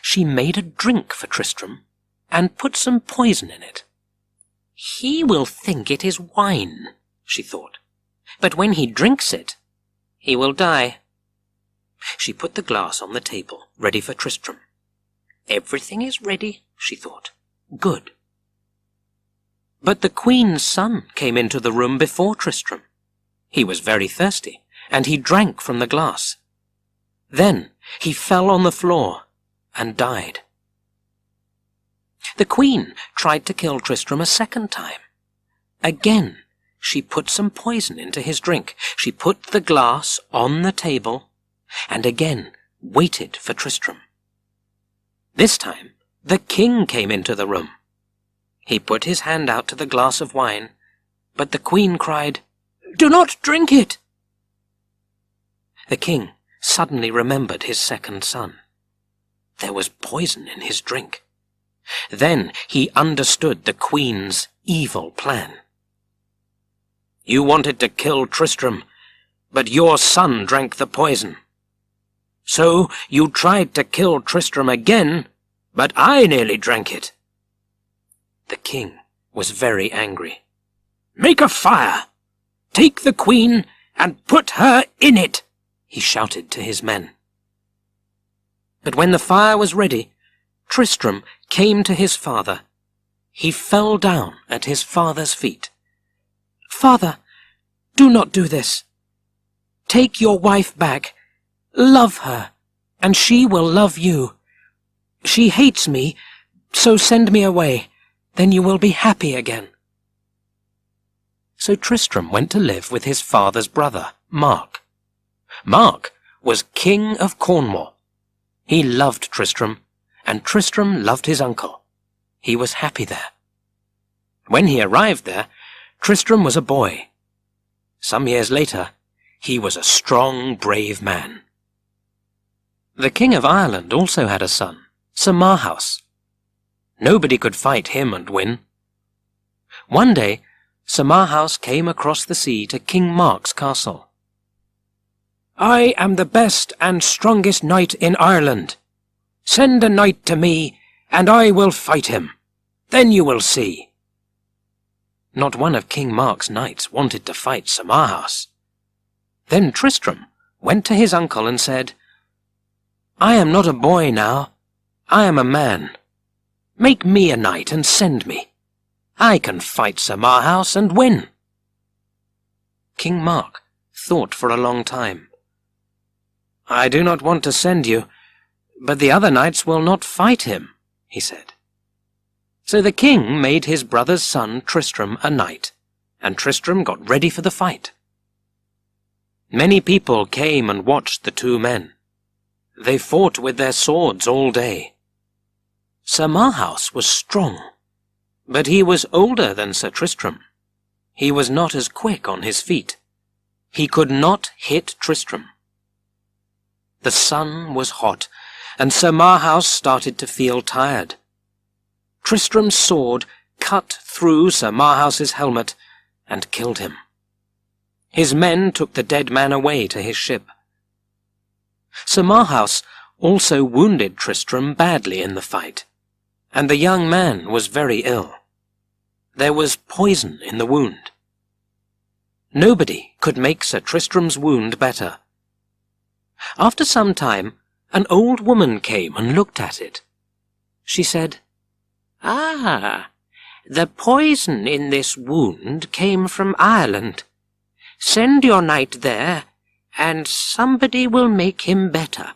She made a drink for Tristram and put some poison in it. "He will think it is wine," she thought, "but when he drinks it, he will die." She put the glass on the table, ready for Tristram. "Everything is ready," she thought. "Good." But the queen's son came into the room before Tristram. He was very thirsty, and he drank from the glass. Then he fell on the floor and died. The queen tried to kill Tristram a second time. Again, she put some poison into his drink. She put the glass on the table, and again waited for Tristram. This time, the king came into the room. He put his hand out to the glass of wine, but the queen cried, "Do not drink it!" The king suddenly remembered his second son. There was poison in his drink. Then he understood the queen's evil plan. "You wanted to kill Tristram, but your son drank the poison. So you tried to kill Tristram again, but I nearly drank it." The king was very angry. "Make a fire! Take the queen and put her in it!" he shouted to his men. But when the fire was ready, Tristram came to his father. He fell down at his father's feet. "Father, do not do this. Take your wife back. Love her, and she will love you. She hates me, so send me away. Then you will be happy again." So Tristram went to live with his father's brother, Mark. Mark was king of Cornwall. He loved Tristram, and Tristram loved his uncle. He was happy there. When he arrived there, Tristram was a boy. Some years later, he was a strong, brave man. The King of Ireland also had a son, Sir Marhaus. Nobody could fight him and win. One day, Sir Marhaus came across the sea to King Mark's castle. "I am the best and strongest knight in Ireland. Send a knight to me, and I will fight him. Then you will see." Not one of King Mark's knights wanted to fight Sir Marhaus. Then Tristram went to his uncle and said, "I am not a boy now. I am a man. Make me a knight and send me. I can fight Sir Marhaus and win." King Mark thought for a long time. "I do not want to send you, but the other knights will not fight him," he said. So the king made his brother's son Tristram a knight, and Tristram got ready for the fight. Many people came and watched the two men. They fought with their swords all day. Sir Marhaus was strong, but he was older than Sir Tristram. He was not as quick on his feet. He could not hit Tristram. The sun was hot, and Sir Marhaus started to feel tired. Tristram's sword cut through Sir Marhaus's helmet and killed him. His men took the dead man away to his ship. Sir Marhaus also wounded Tristram badly in the fight, and the young man was very ill. There was poison in the wound. Nobody could make Sir Tristram's wound better. After some time, an old woman came and looked at it. She said, "Ah, the poison in this wound came from Ireland. Send your knight there, and somebody will make him better."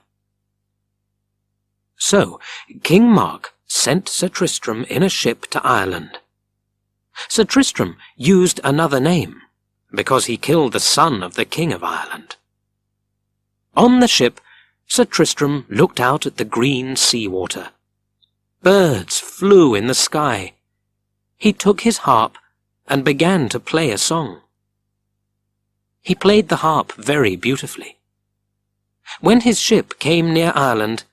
So King Mark sent Sir Tristram in a ship to Ireland. Sir Tristram used another name, because he killed the son of the King of Ireland. On the ship, Sir Tristram looked out at the green sea-water. Birds flew in the sky. He took his harp and began to play a song. He played the harp very beautifully. When his ship came near Ireland,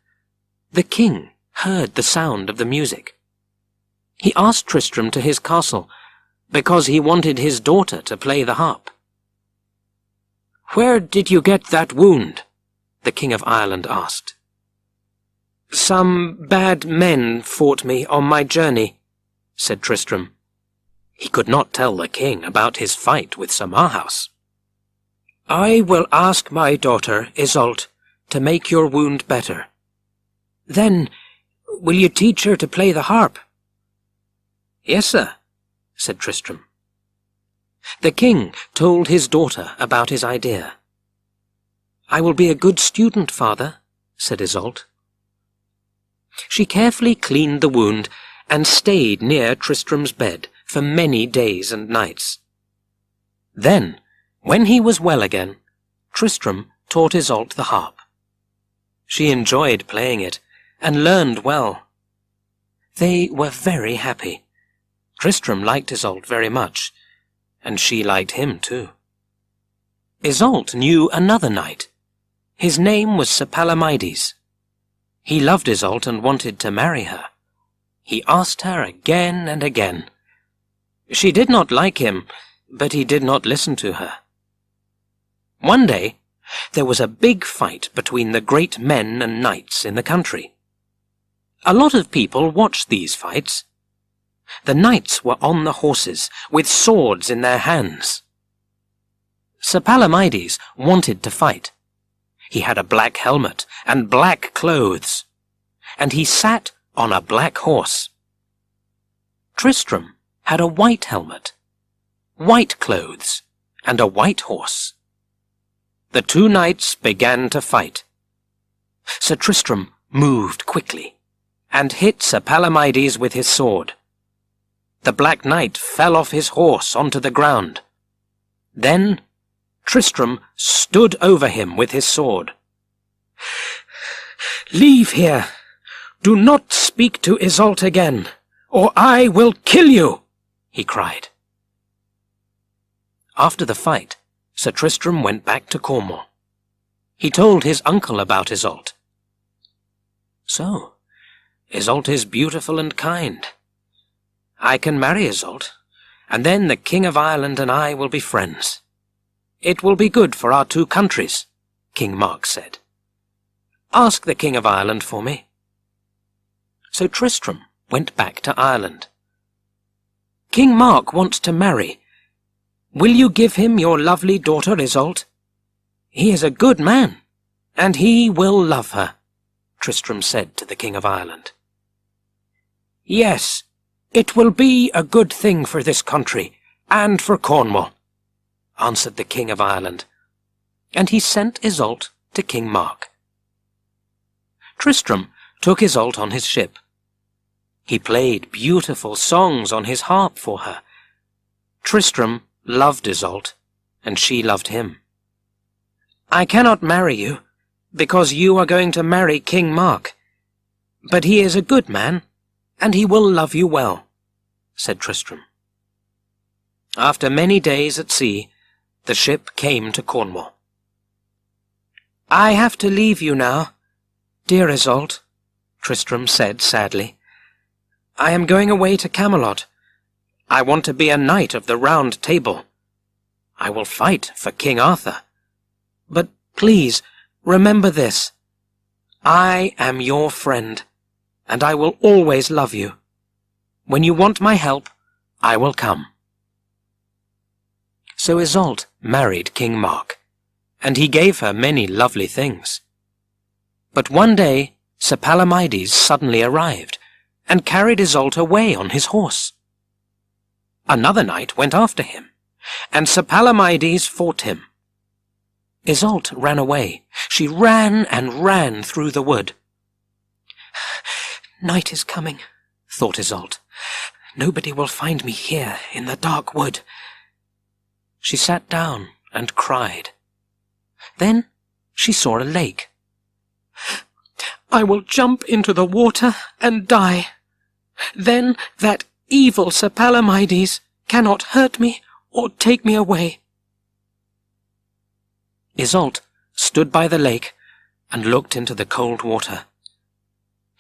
the king heard the sound of the music. He asked Tristram to his castle, because he wanted his daughter to play the harp. "Where did you get that wound?" the King of Ireland asked. "Some bad men fought me on my journey," said Tristram. He could not tell the king about his fight with Sir Marhaus. "I will ask my daughter, Iseult, to make your wound better. Then, will you teach her to play the harp?" "Yes, sir," said Tristram. The king told his daughter about his idea. "I will be a good student, father," said Iseult. She carefully cleaned the wound and stayed near Tristram's bed for many days and nights. Then, when he was well again, Tristram taught Iseult the harp. She enjoyed playing it and learned well. They were very happy. Tristram liked Iseult very much, and she liked him too. Iseult knew another knight. His name was Sir Palomides. He loved Iseult and wanted to marry her. He asked her again and again. She did not like him, but he did not listen to her. One day, there was a big fight between the great men and knights in the country. A lot of people watched these fights. The knights were on the horses, with swords in their hands. Sir Palomides wanted to fight. He had a black helmet and black clothes, and he sat on a black horse. Tristram had a white helmet, white clothes, and a white horse. The two knights began to fight. Sir Tristram moved quickly, and hit Sir Palomides with his sword. The Black Knight fell off his horse onto the ground. Then Tristram stood over him with his sword. "Leave here! Do not speak to Iseult again, or I will kill you!" he cried. After the fight, Sir Tristram went back to Cornwall. He told his uncle about Iseult. "So, Iseult is beautiful and kind. I can marry Iseult, and then the King of Ireland and I will be friends. It will be good for our two countries, King Mark said. Ask the King of Ireland for me. So Tristram went back to Ireland. King Mark wants to marry. Will you give him your lovely daughter Isolde? He is a good man, and he will love her, Tristram said to the King of Ireland. Yes, it will be a good thing for this country, and for Cornwall, answered the King of Ireland, and he sent Isolde to King Mark. Tristram took Isolde on his ship. He played beautiful songs on his harp for her. Tristram loved Isolde, and she loved him. I cannot marry you, because you are going to marry King Mark. But he is a good man, and he will love you well, said Tristram. After many days at sea, the ship came to Cornwall. I have to leave you now, dear Isolde, Tristram said sadly. I am going away to Camelot. I want to be a knight of the Round Table. I will fight for King Arthur. But please, remember this. I am your friend, and I will always love you. When you want my help, I will come. So Isolde married King Mark, and he gave her many lovely things. But one day Sir Palomides suddenly arrived, and carried Isolde away on his horse. Another knight went after him, and Sir Palomides fought him. Isolde ran away. She ran and ran through the wood. Night is coming, thought Isolde. Nobody will find me here in the dark wood. She sat down and cried. Then she saw a lake. I will jump into the water and die. Then that evil Sir Palomides cannot hurt me or take me away. Isolde stood by the lake and looked into the cold water.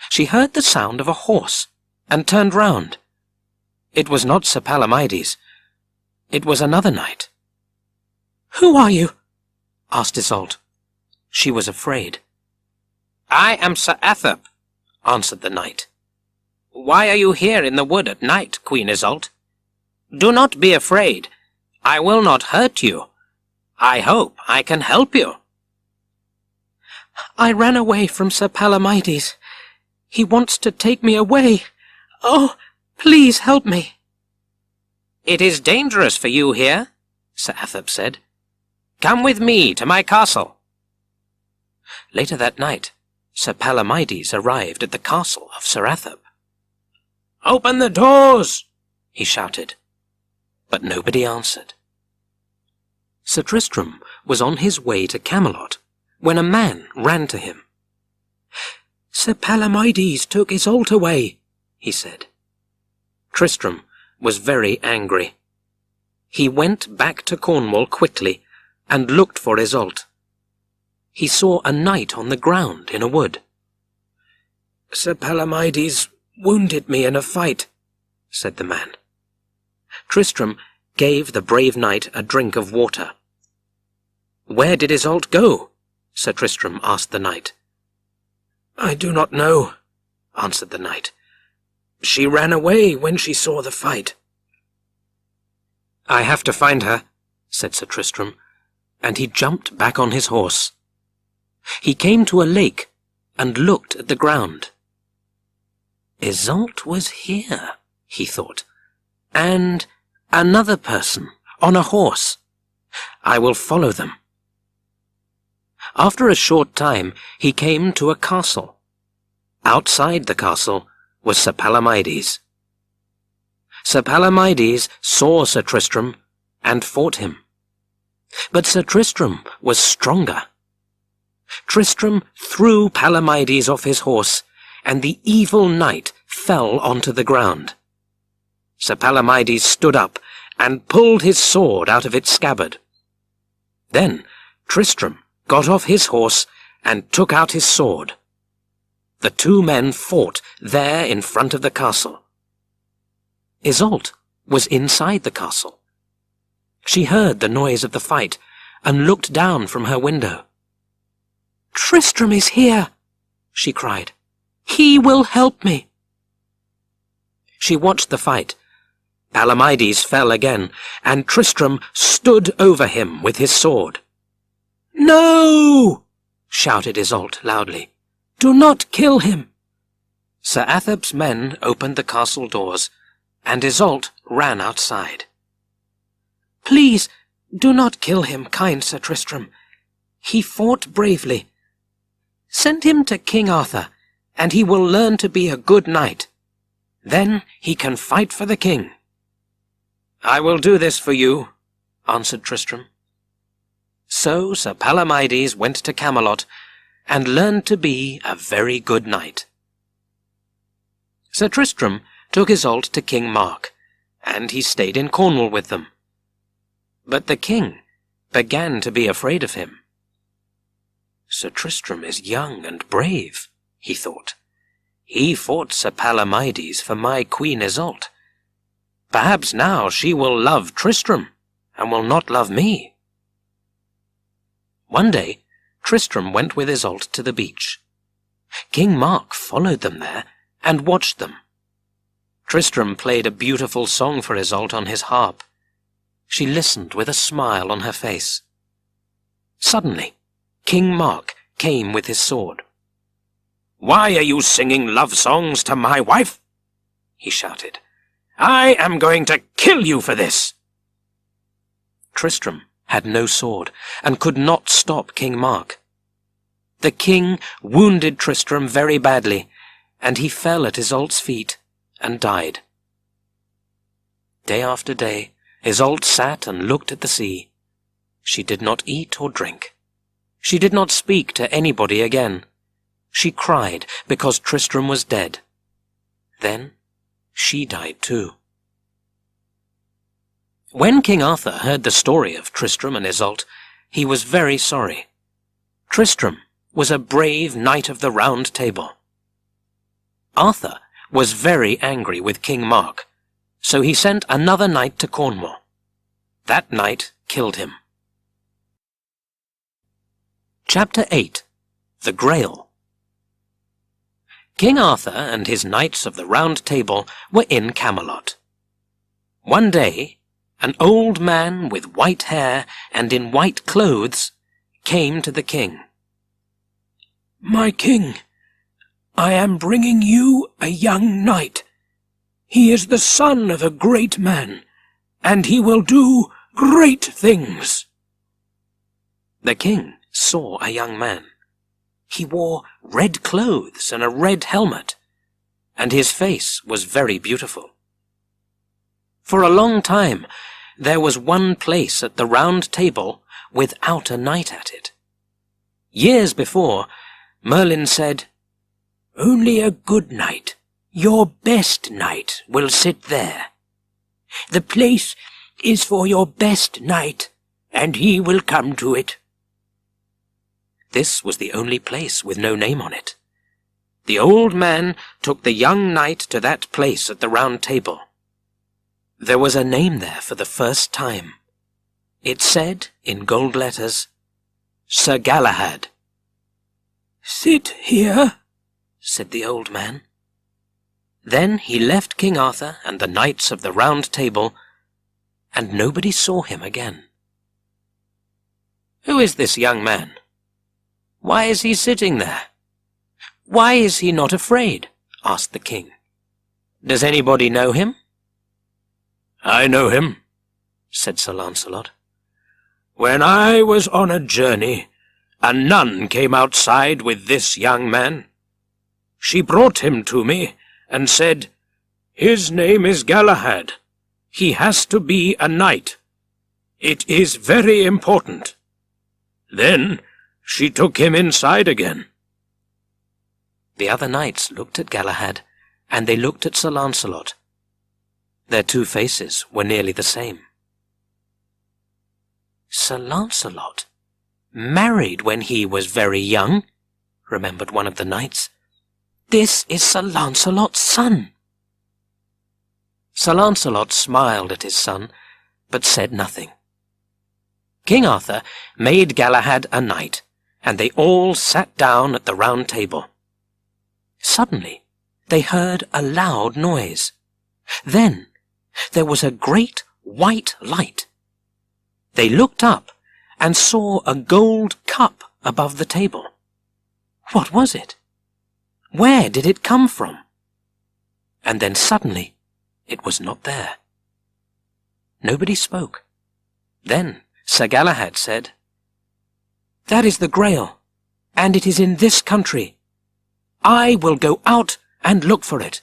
She heard the sound of a horse and turned round. It was not Sir Palomides. It was another knight. Who are you? asked Isolde. She was afraid. I am Sir Athop, answered the knight. Why are you here in the wood at night, Queen Isolde? Do not be afraid. I will not hurt you. I hope I can help you. I ran away from Sir Palomides. He wants to take me away. Oh, please help me. It is dangerous for you here, Sir Athop said. Come with me to my castle. Later that night, Sir Palomides arrived at the castle of Sir Athop. Open the doors, he shouted, but nobody answered. Sir Tristram was on his way to Camelot when a man ran to him. Sir Palomides took Isolde away, he said. Tristram was very angry. He went back to Cornwall quickly and looked for Isolde. He saw a knight on the ground in a wood. Sir Palomides wounded me in a fight, said the man. Tristram gave the brave knight a drink of water. Where did Isolde go? Sir Tristram asked the knight. I do not know, answered the knight. She ran away when she saw the fight. I have to find her, said Sir Tristram, and he jumped back on his horse. He came to a lake and looked at the ground. Isolde was here, he thought, and another person on a horse. I will follow them. After a short time he came to a castle. Outside the castle was Sir Palomides. Sir Palomides saw Sir Tristram and fought him. But Sir Tristram was stronger. Tristram threw Palomides off his horse, and the evil knight fell onto the ground. Sir Palomides stood up and pulled his sword out of its scabbard. Then Tristram got off his horse and took out his sword. The two men fought there in front of the castle. Isolde was inside the castle. She heard the noise of the fight and looked down from her window. "Tristram is here," she cried. "He will help me." She watched the fight. Palomides fell again, and Tristram stood over him with his sword. "No!" shouted Isolde loudly. "Do not kill him!" Sir Atheb's men opened the castle doors, and Isolde ran outside. "Please, do not kill him, kind Sir Tristram. He fought bravely. Send him to King Arthur, and he will learn to be a good knight. Then he can fight for the king." "I will do this for you," answered Tristram. So Sir Palomides went to Camelot, and learned to be a very good knight. Sir Tristram took Isolde to King Mark, and he stayed in Cornwall with them. But the king began to be afraid of him. "Sir Tristram is young and brave," he thought. "He fought Sir Palomides for my Queen Isolde. Perhaps now she will love Tristram, and will not love me." One day, Tristram went with Isolde to the beach. King Mark followed them there, and watched them. Tristram played a beautiful song for Isolde on his harp. She listened with a smile on her face. Suddenly, King Mark came with his sword. "Why are you singing love songs to my wife?" he shouted. "I am going to kill you for this." Tristram had no sword, and could not stop King Mark. The king wounded Tristram very badly, and he fell at Isolde's feet and died. Day after day, Isolde sat and looked at the sea. She did not eat or drink. She did not speak to anybody again. She cried because Tristram was dead. Then she died too. When King Arthur heard the story of Tristram and Isolde, he was very sorry. Tristram was a brave knight of the Round Table. Arthur was very angry with King Mark, so he sent another knight to Cornwall. That knight killed him. Chapter 8. The Grail. King Arthur and his knights of the Round Table were in Camelot. One day, an old man with white hair and in white clothes came to the king. "My king, I am bringing you a young knight. He is the son of a great man, and he will do great things." The king saw a young man. He wore red clothes and a red helmet, and his face was very beautiful. For a long time there was one place at the Round Table without a knight at it. Years before, Merlin said, "Only a good knight, your best knight, will sit there. The place is for your best knight, and he will come to it." This was the only place with no name on it. The old man took the young knight to that place at the Round Table. There was a name there for the first time. It said, in gold letters, Sir Galahad. "Sit here," said the old man. Then he left King Arthur and the knights of the Round Table, and nobody saw him again. "Who is this young man? Why is he sitting there? Why is he not afraid?" asked the king. "Does anybody know him?" "I know him," said Sir Launcelot. "When I was on a journey, a nun came outside with this young man. She brought him to me and said, 'His name is Galahad. He has to be a knight. It is very important.' Then she took him inside again." The other knights looked at Galahad, and they looked at Sir Launcelot. Their two faces were nearly the same. "Sir Launcelot, married when he was very young," remembered one of the knights. "This is Sir Launcelot's son." Sir Lancelot smiled at his son, but said nothing. King Arthur made Galahad a knight, and they all sat down at the round table. Suddenly they heard a loud noise. Then there was a great white light. They looked up and saw a gold cup above the table. What was it? Where did it come from? And then suddenly it was not there. Nobody spoke. Then Sir Galahad said, "That is the Grail, and it is in this country. I will go out and look for it.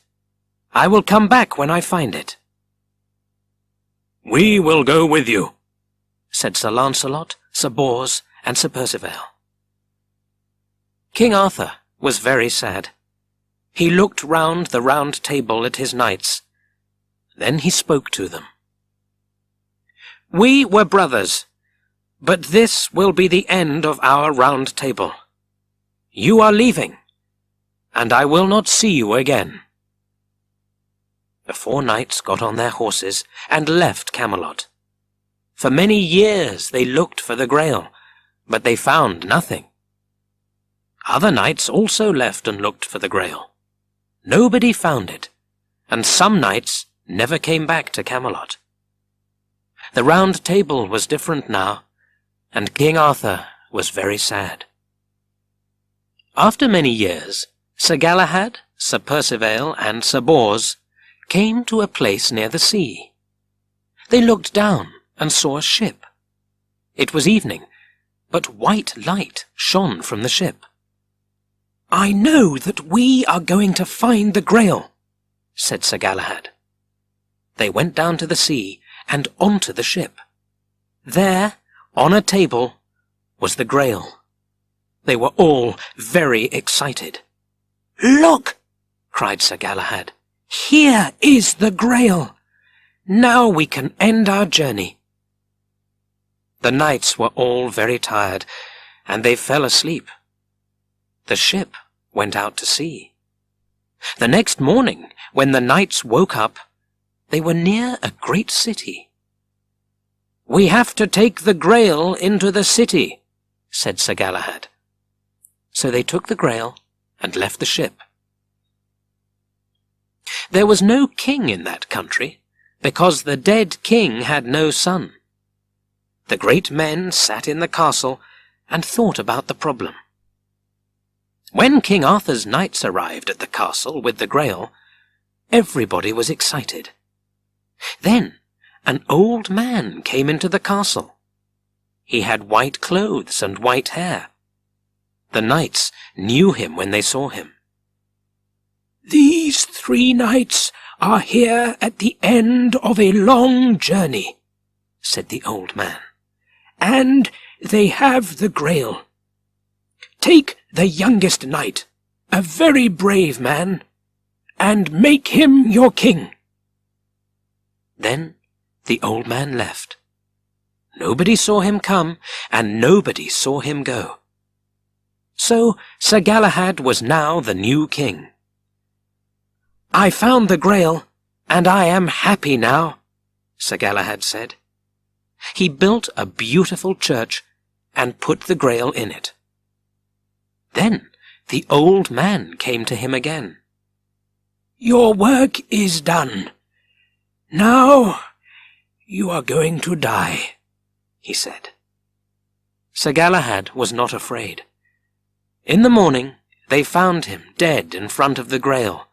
I will come back when I find it." "We will go with you," said Sir Lancelot, Sir Bors, and Sir Percivale. King Arthur was very sad. He looked round the round table at his knights. Then he spoke to them. "We were brothers, but this will be the end of our round table. You are leaving, and I will not see you again." The 4 knights got on their horses and left Camelot. For many years they looked for the Grail, but they found nothing. Other knights also left and looked for the Grail. Nobody found it, and some knights never came back to Camelot. The round table was different now, and King Arthur was very sad. After many years, Sir Galahad, Sir Percivale, and Sir Bors came to a place near the sea. They looked down and saw a ship. It was evening, but white light shone from the ship. "I know that we are going to find the Grail," said Sir Galahad. They went down to the sea and onto the ship. There, on a table, was the Grail. They were all very excited. "Look!" cried Sir Galahad. "Here is the Grail! Now we can end our journey." The knights were all very tired, and they fell asleep. The ship went out to sea. The next morning, when the knights woke up, they were near a great city. "We have to take the Grail into the city," said Sir Galahad. So they took the Grail and left the ship. There was no king in that country, because the dead king had no son. The great men sat in the castle and thought about the problem. When King Arthur's knights arrived at the castle with the Grail, everybody was excited. Then an old man came into the castle. He had white clothes and white hair. The knights knew him when they saw him. "These 3 knights are here at the end of a long journey," said the old man, "and they have the Grail. Take the youngest knight, a very brave man, and make him your king." Then the old man left. Nobody saw him come, and nobody saw him go. So Sir Galahad was now the new king. "I found the Grail, and I am happy now," Sir Galahad said. He built a beautiful church and put the Grail in it. Then the old man came to him again. "Your work is done. Now you are going to die," he said. Sir Galahad was not afraid. In the morning they found him dead in front of the Grail,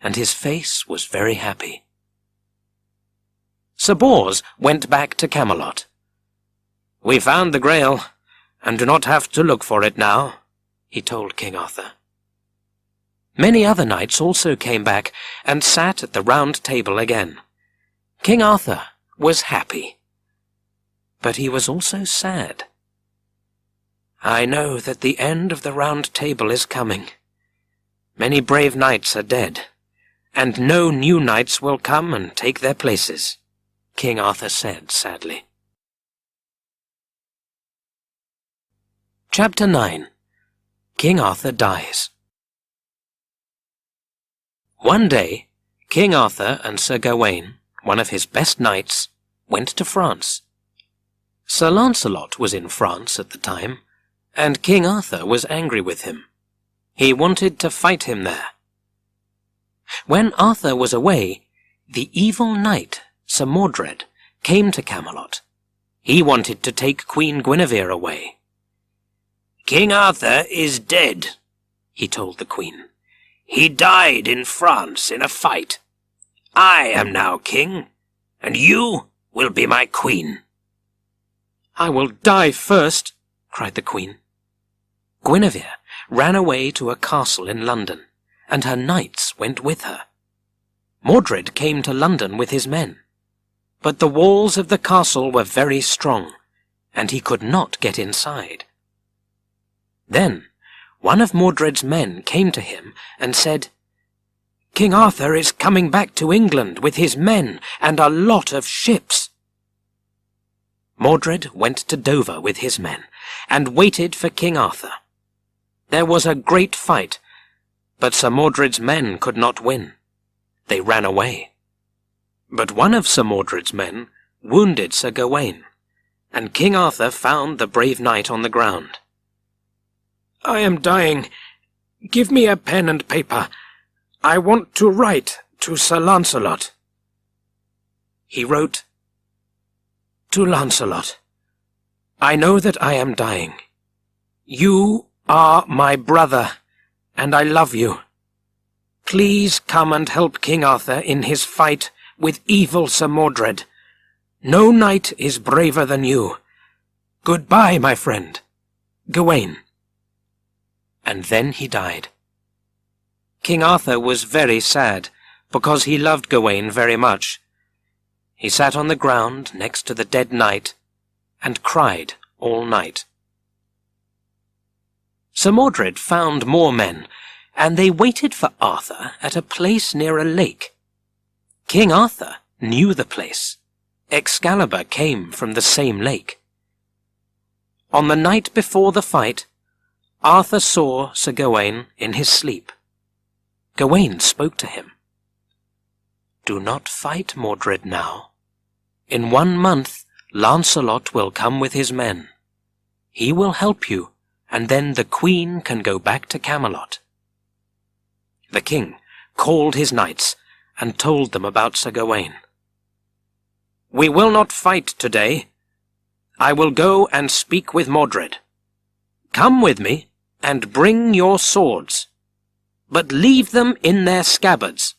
and his face was very happy. Sir Bors went back to Camelot. "We found the Grail, and do not have to look for it now," he told King Arthur. Many other knights also came back and sat at the round table again. King Arthur was happy, but he was also sad. "I know that the end of the round table is coming. Many brave knights are dead, and no new knights will come and take their places," King Arthur said sadly. Chapter 9. King Arthur dies. One day, King Arthur and Sir Gawain, one of his best knights, went to France. Sir Lancelot was in France at the time, and King Arthur was angry with him. He wanted to fight him there. When Arthur was away, the evil knight, Sir Mordred, came to Camelot. He wanted to take Queen Guinevere away. "King Arthur is dead," he told the queen. "He died in France in a fight. I am now king, and you will be my queen." "I will die first," cried the queen. Guinevere ran away to a castle in London, and her knights went with her. Mordred came to London with his men, but the walls of the castle were very strong, and he could not get inside. Then one of Mordred's men came to him and said, "King Arthur is coming back to England with his men and a lot of ships." Mordred went to Dover with his men and waited for King Arthur. There was a great fight, but Sir Mordred's men could not win. They ran away. But one of Sir Mordred's men wounded Sir Gawain, and King Arthur found the brave knight on the ground. "I am dying. Give me a pen and paper. I want to write to Sir Lancelot." He wrote, "To Lancelot, I know that I am dying. You are my brother, and I love you. Please come and help King Arthur in his fight with evil Sir Mordred. No knight is braver than you. Goodbye, my friend, Gawain." And then he died. King Arthur was very sad, because he loved Gawain very much. He sat on the ground next to the dead knight, and cried all night. Sir Mordred found more men, and they waited for Arthur at a place near a lake. King Arthur knew the place. Excalibur came from the same lake. On the night before the fight, Arthur saw Sir Gawain in his sleep. Gawain spoke to him. "Do not fight, Mordred, now. In 1 month Lancelot will come with his men. He will help you, and then the queen can go back to Camelot." The king called his knights and told them about Sir Gawain. "We will not fight today. I will go and speak with Mordred. Come with me and bring your swords, but leave them in their scabbards.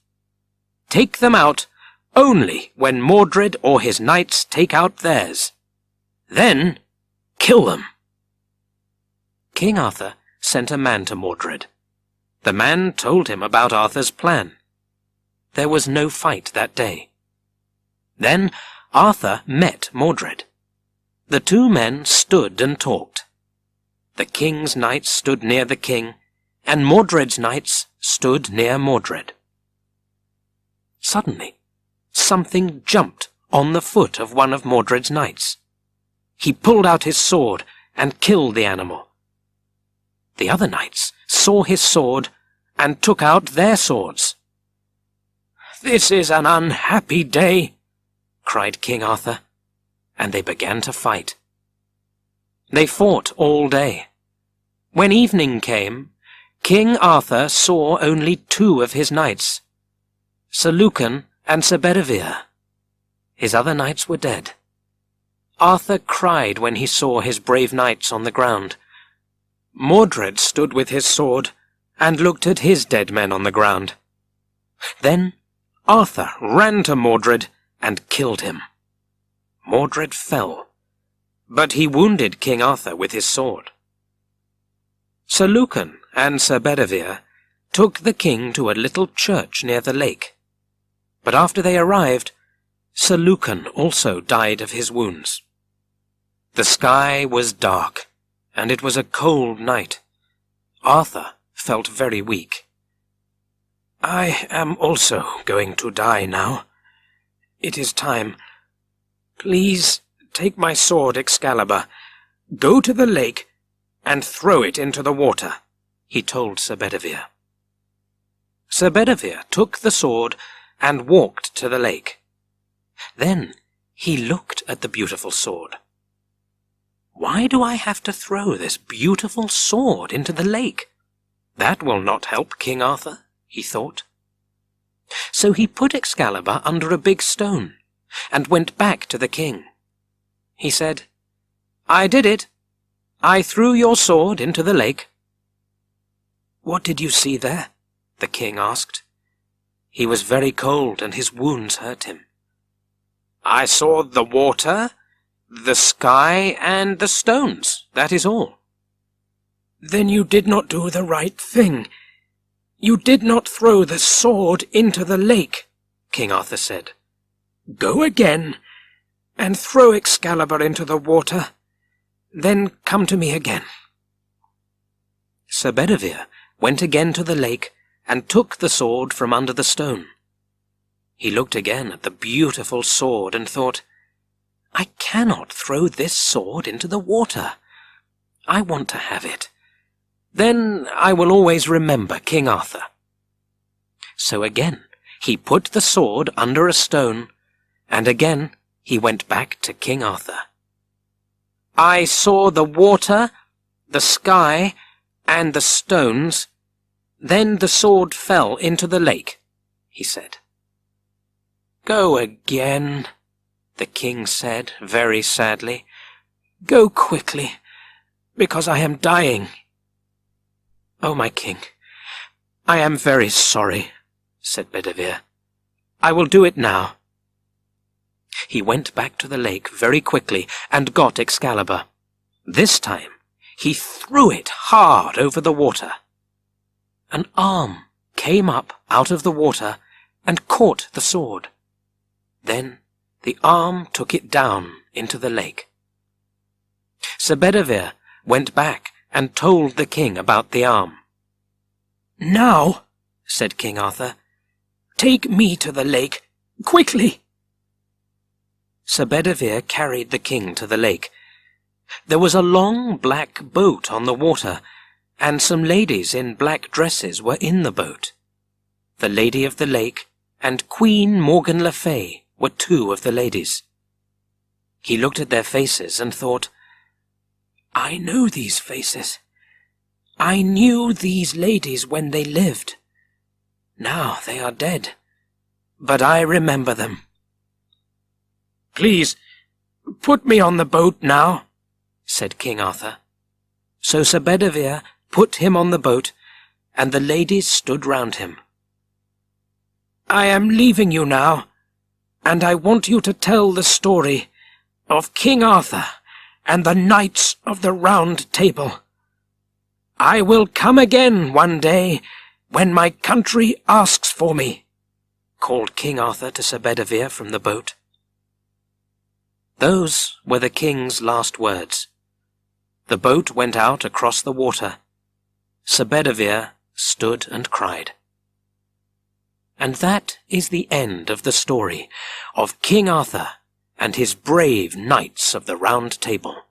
Take them out only when Mordred or his knights take out theirs. Then kill them." King Arthur sent a man to Mordred. The man told him about Arthur's plan. There was no fight that day. Then Arthur met Mordred. The 2 men stood and talked. The king's knights stood near the king, and Mordred's knights stood near Mordred. Suddenly, something jumped on the foot of one of Mordred's knights. He pulled out his sword and killed the animal. The other knights saw his sword and took out their swords. "This is an unhappy day," cried King Arthur, and they began to fight. They fought all day. When evening came, King Arthur saw only 2 of his knights, Sir Lucan and Sir Bedivere. His other knights were dead. Arthur cried when he saw his brave knights on the ground. Mordred stood with his sword and looked at his dead men on the ground. Then Arthur ran to Mordred and killed him. Mordred fell, but he wounded King Arthur with his sword. Sir Lucan and Sir Bedivere took the king to a little church near the lake. But after they arrived, Sir Lucan also died of his wounds. The sky was dark, and it was a cold night. Arthur felt very weak. "I am also going to die now. It is time. Please take my sword, Excalibur, go to the lake, and throw it into the water," he told Sir Bedivere. Sir Bedivere took the sword and walked to the lake. Then he looked at the beautiful sword. "Why do I have to throw this beautiful sword into the lake? That will not help King Arthur," he thought. So he put Excalibur under a big stone and went back to the king. He said, "I did it. I threw your sword into the lake." "What did you see there?" the king asked. He was very cold and his wounds hurt him. "I saw the water, the sky, and the stones. That is all." "Then you did not do the right thing. You did not throw the sword into the lake," King Arthur said. "Go again and throw Excalibur into the water. Then come to me again." Sir Bedivere went again to the lake and took the sword from under the stone. He looked again at the beautiful sword and thought, "I cannot throw this sword into the water. I want to have it. Then I will always remember King Arthur." So again he put the sword under a stone, and again he went back to King Arthur. "I saw the water, the sky, and the stones. Then the sword fell into the lake," he said. "Go again," the king said very sadly. "Go quickly, because I am dying." "Oh, my king, I am very sorry," said Bedivere. "I will do it now." He went back to the lake very quickly and got Excalibur. This time he threw it hard over the water. An arm came up out of the water and caught the sword. Then the arm took it down into the lake. Sir Bedivere went back and told the king about the arm. "Now," said King Arthur, "take me to the lake, quickly." Sir Bedivere carried the king to the lake. There was a long black boat on the water, and some ladies in black dresses were in the boat. The Lady of the Lake and Queen Morgan le Fay were two of the ladies. He looked at their faces and thought, "I know these faces. I knew these ladies when they lived. Now they are dead, but I remember them. Please, put me on the boat now," said King Arthur. So Sir Bedivere put him on the boat, and the ladies stood round him. "I am leaving you now, and I want you to tell the story of King Arthur and the Knights of the Round Table. I will come again one day when my country asks for me," called King Arthur to Sir Bedivere from the boat. Those were the king's last words. The boat went out across the water. Sir Bedivere stood and cried. And that is the end of the story of King Arthur and his brave Knights of the Round Table.